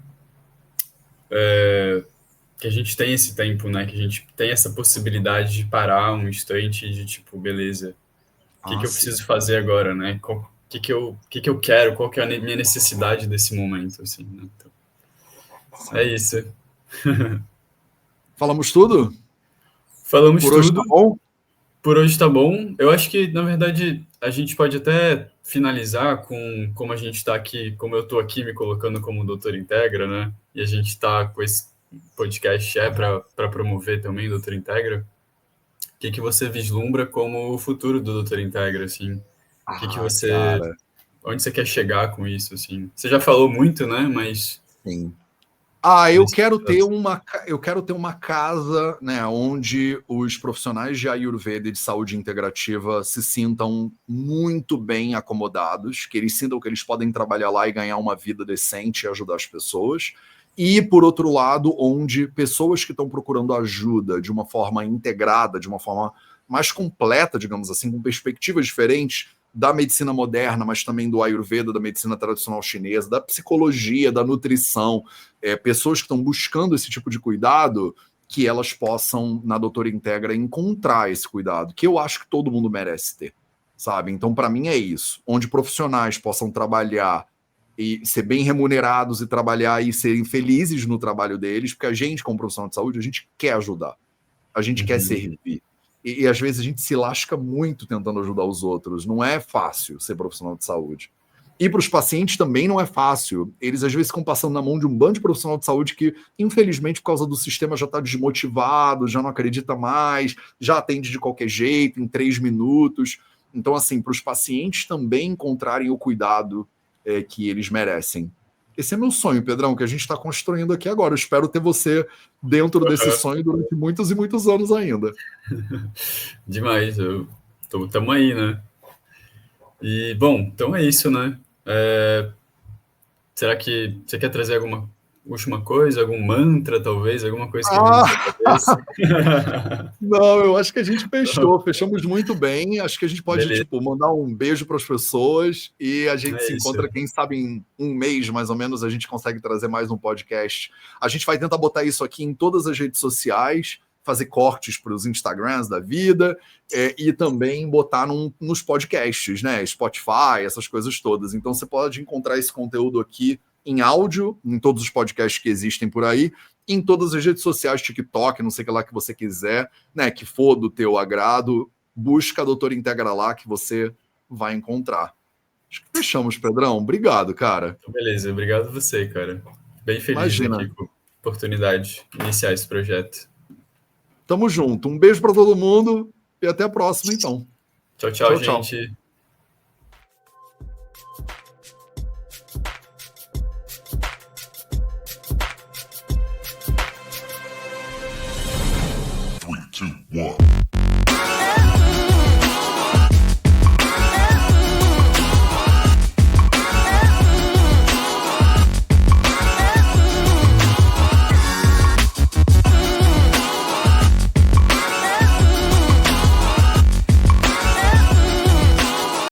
tem esse tempo, né? Que a gente tem essa possibilidade de parar um instante de tipo, beleza, o que eu preciso fazer agora, né? O que eu quero, qual que é a minha necessidade desse momento, assim, né? Então, é isso. Falamos tudo? Falamos Por tudo. Hoje tá bom? Por hoje tá bom. Eu acho que, na verdade, a gente pode até finalizar com como a gente está aqui, como eu estou aqui me colocando como Doutor Integra, né? E a gente está com esse podcast para promover também o Doutor Integra. O que você vislumbra como o futuro do Doutor Integra, assim? Cara. Onde você quer chegar com isso, assim? Você já falou muito, né? Mas Sim. Eu quero ter uma casa, né, onde os profissionais de Ayurveda e de saúde integrativa se sintam muito bem acomodados, que eles sintam que eles podem trabalhar lá e ganhar uma vida decente e ajudar as pessoas. E, por outro lado, onde pessoas que estão procurando ajuda de uma forma integrada, de uma forma mais completa, digamos assim, com perspectivas diferentes, da medicina moderna, mas também do Ayurveda, da medicina tradicional chinesa, da psicologia, da nutrição, pessoas que estão buscando esse tipo de cuidado, que elas possam, na Doutora Integra, encontrar esse cuidado, que eu acho que todo mundo merece ter, sabe? Então, para mim, é isso. Onde profissionais possam trabalhar e ser bem remunerados e trabalhar e serem felizes no trabalho deles, porque a gente, como profissional de saúde, a gente quer ajudar, a gente quer servir. E às vezes a gente se lasca muito tentando ajudar os outros. Não é fácil ser profissional de saúde. E para os pacientes também não é fácil. Eles às vezes ficam passando na mão de um bando de profissional de saúde que, infelizmente, por causa do sistema, já está desmotivado, já não acredita mais, já atende de qualquer jeito, em 3 minutos. Então, assim, para os pacientes também encontrarem o cuidado que eles merecem. Esse é meu sonho, Pedrão, que a gente está construindo aqui agora. Eu espero ter você dentro desse sonho durante muitos e muitos anos ainda. Demais, tamo aí, né? E, bom, então é isso, né? Será que você quer trazer alguma última coisa, algum mantra, talvez, alguma coisa que vem na sua cabeça? Não, eu acho que a gente fechamos muito bem. Acho que a gente pode, mandar um beijo para as pessoas e a gente se encontra, quem sabe, em 1 mês, mais ou menos, a gente consegue trazer mais um podcast. A gente vai tentar botar isso aqui em todas as redes sociais, fazer cortes para os Instagrams da vida e também botar nos podcasts, né? Spotify, essas coisas todas. Então você pode encontrar esse conteúdo aqui em áudio, em todos os podcasts que existem por aí, em todas as redes sociais, TikTok, não sei o que lá que você quiser, né? Que for do teu agrado. busca a Doutora Integra lá que você vai encontrar. Acho que fechamos, Pedrão. Obrigado, cara. Beleza, obrigado a você, cara. Bem feliz aqui Imagina. com a oportunidade de iniciar esse projeto. Tamo junto. Um beijo para todo mundo e até a próxima, então. Tchau, tchau, Tchau, tchau. gente.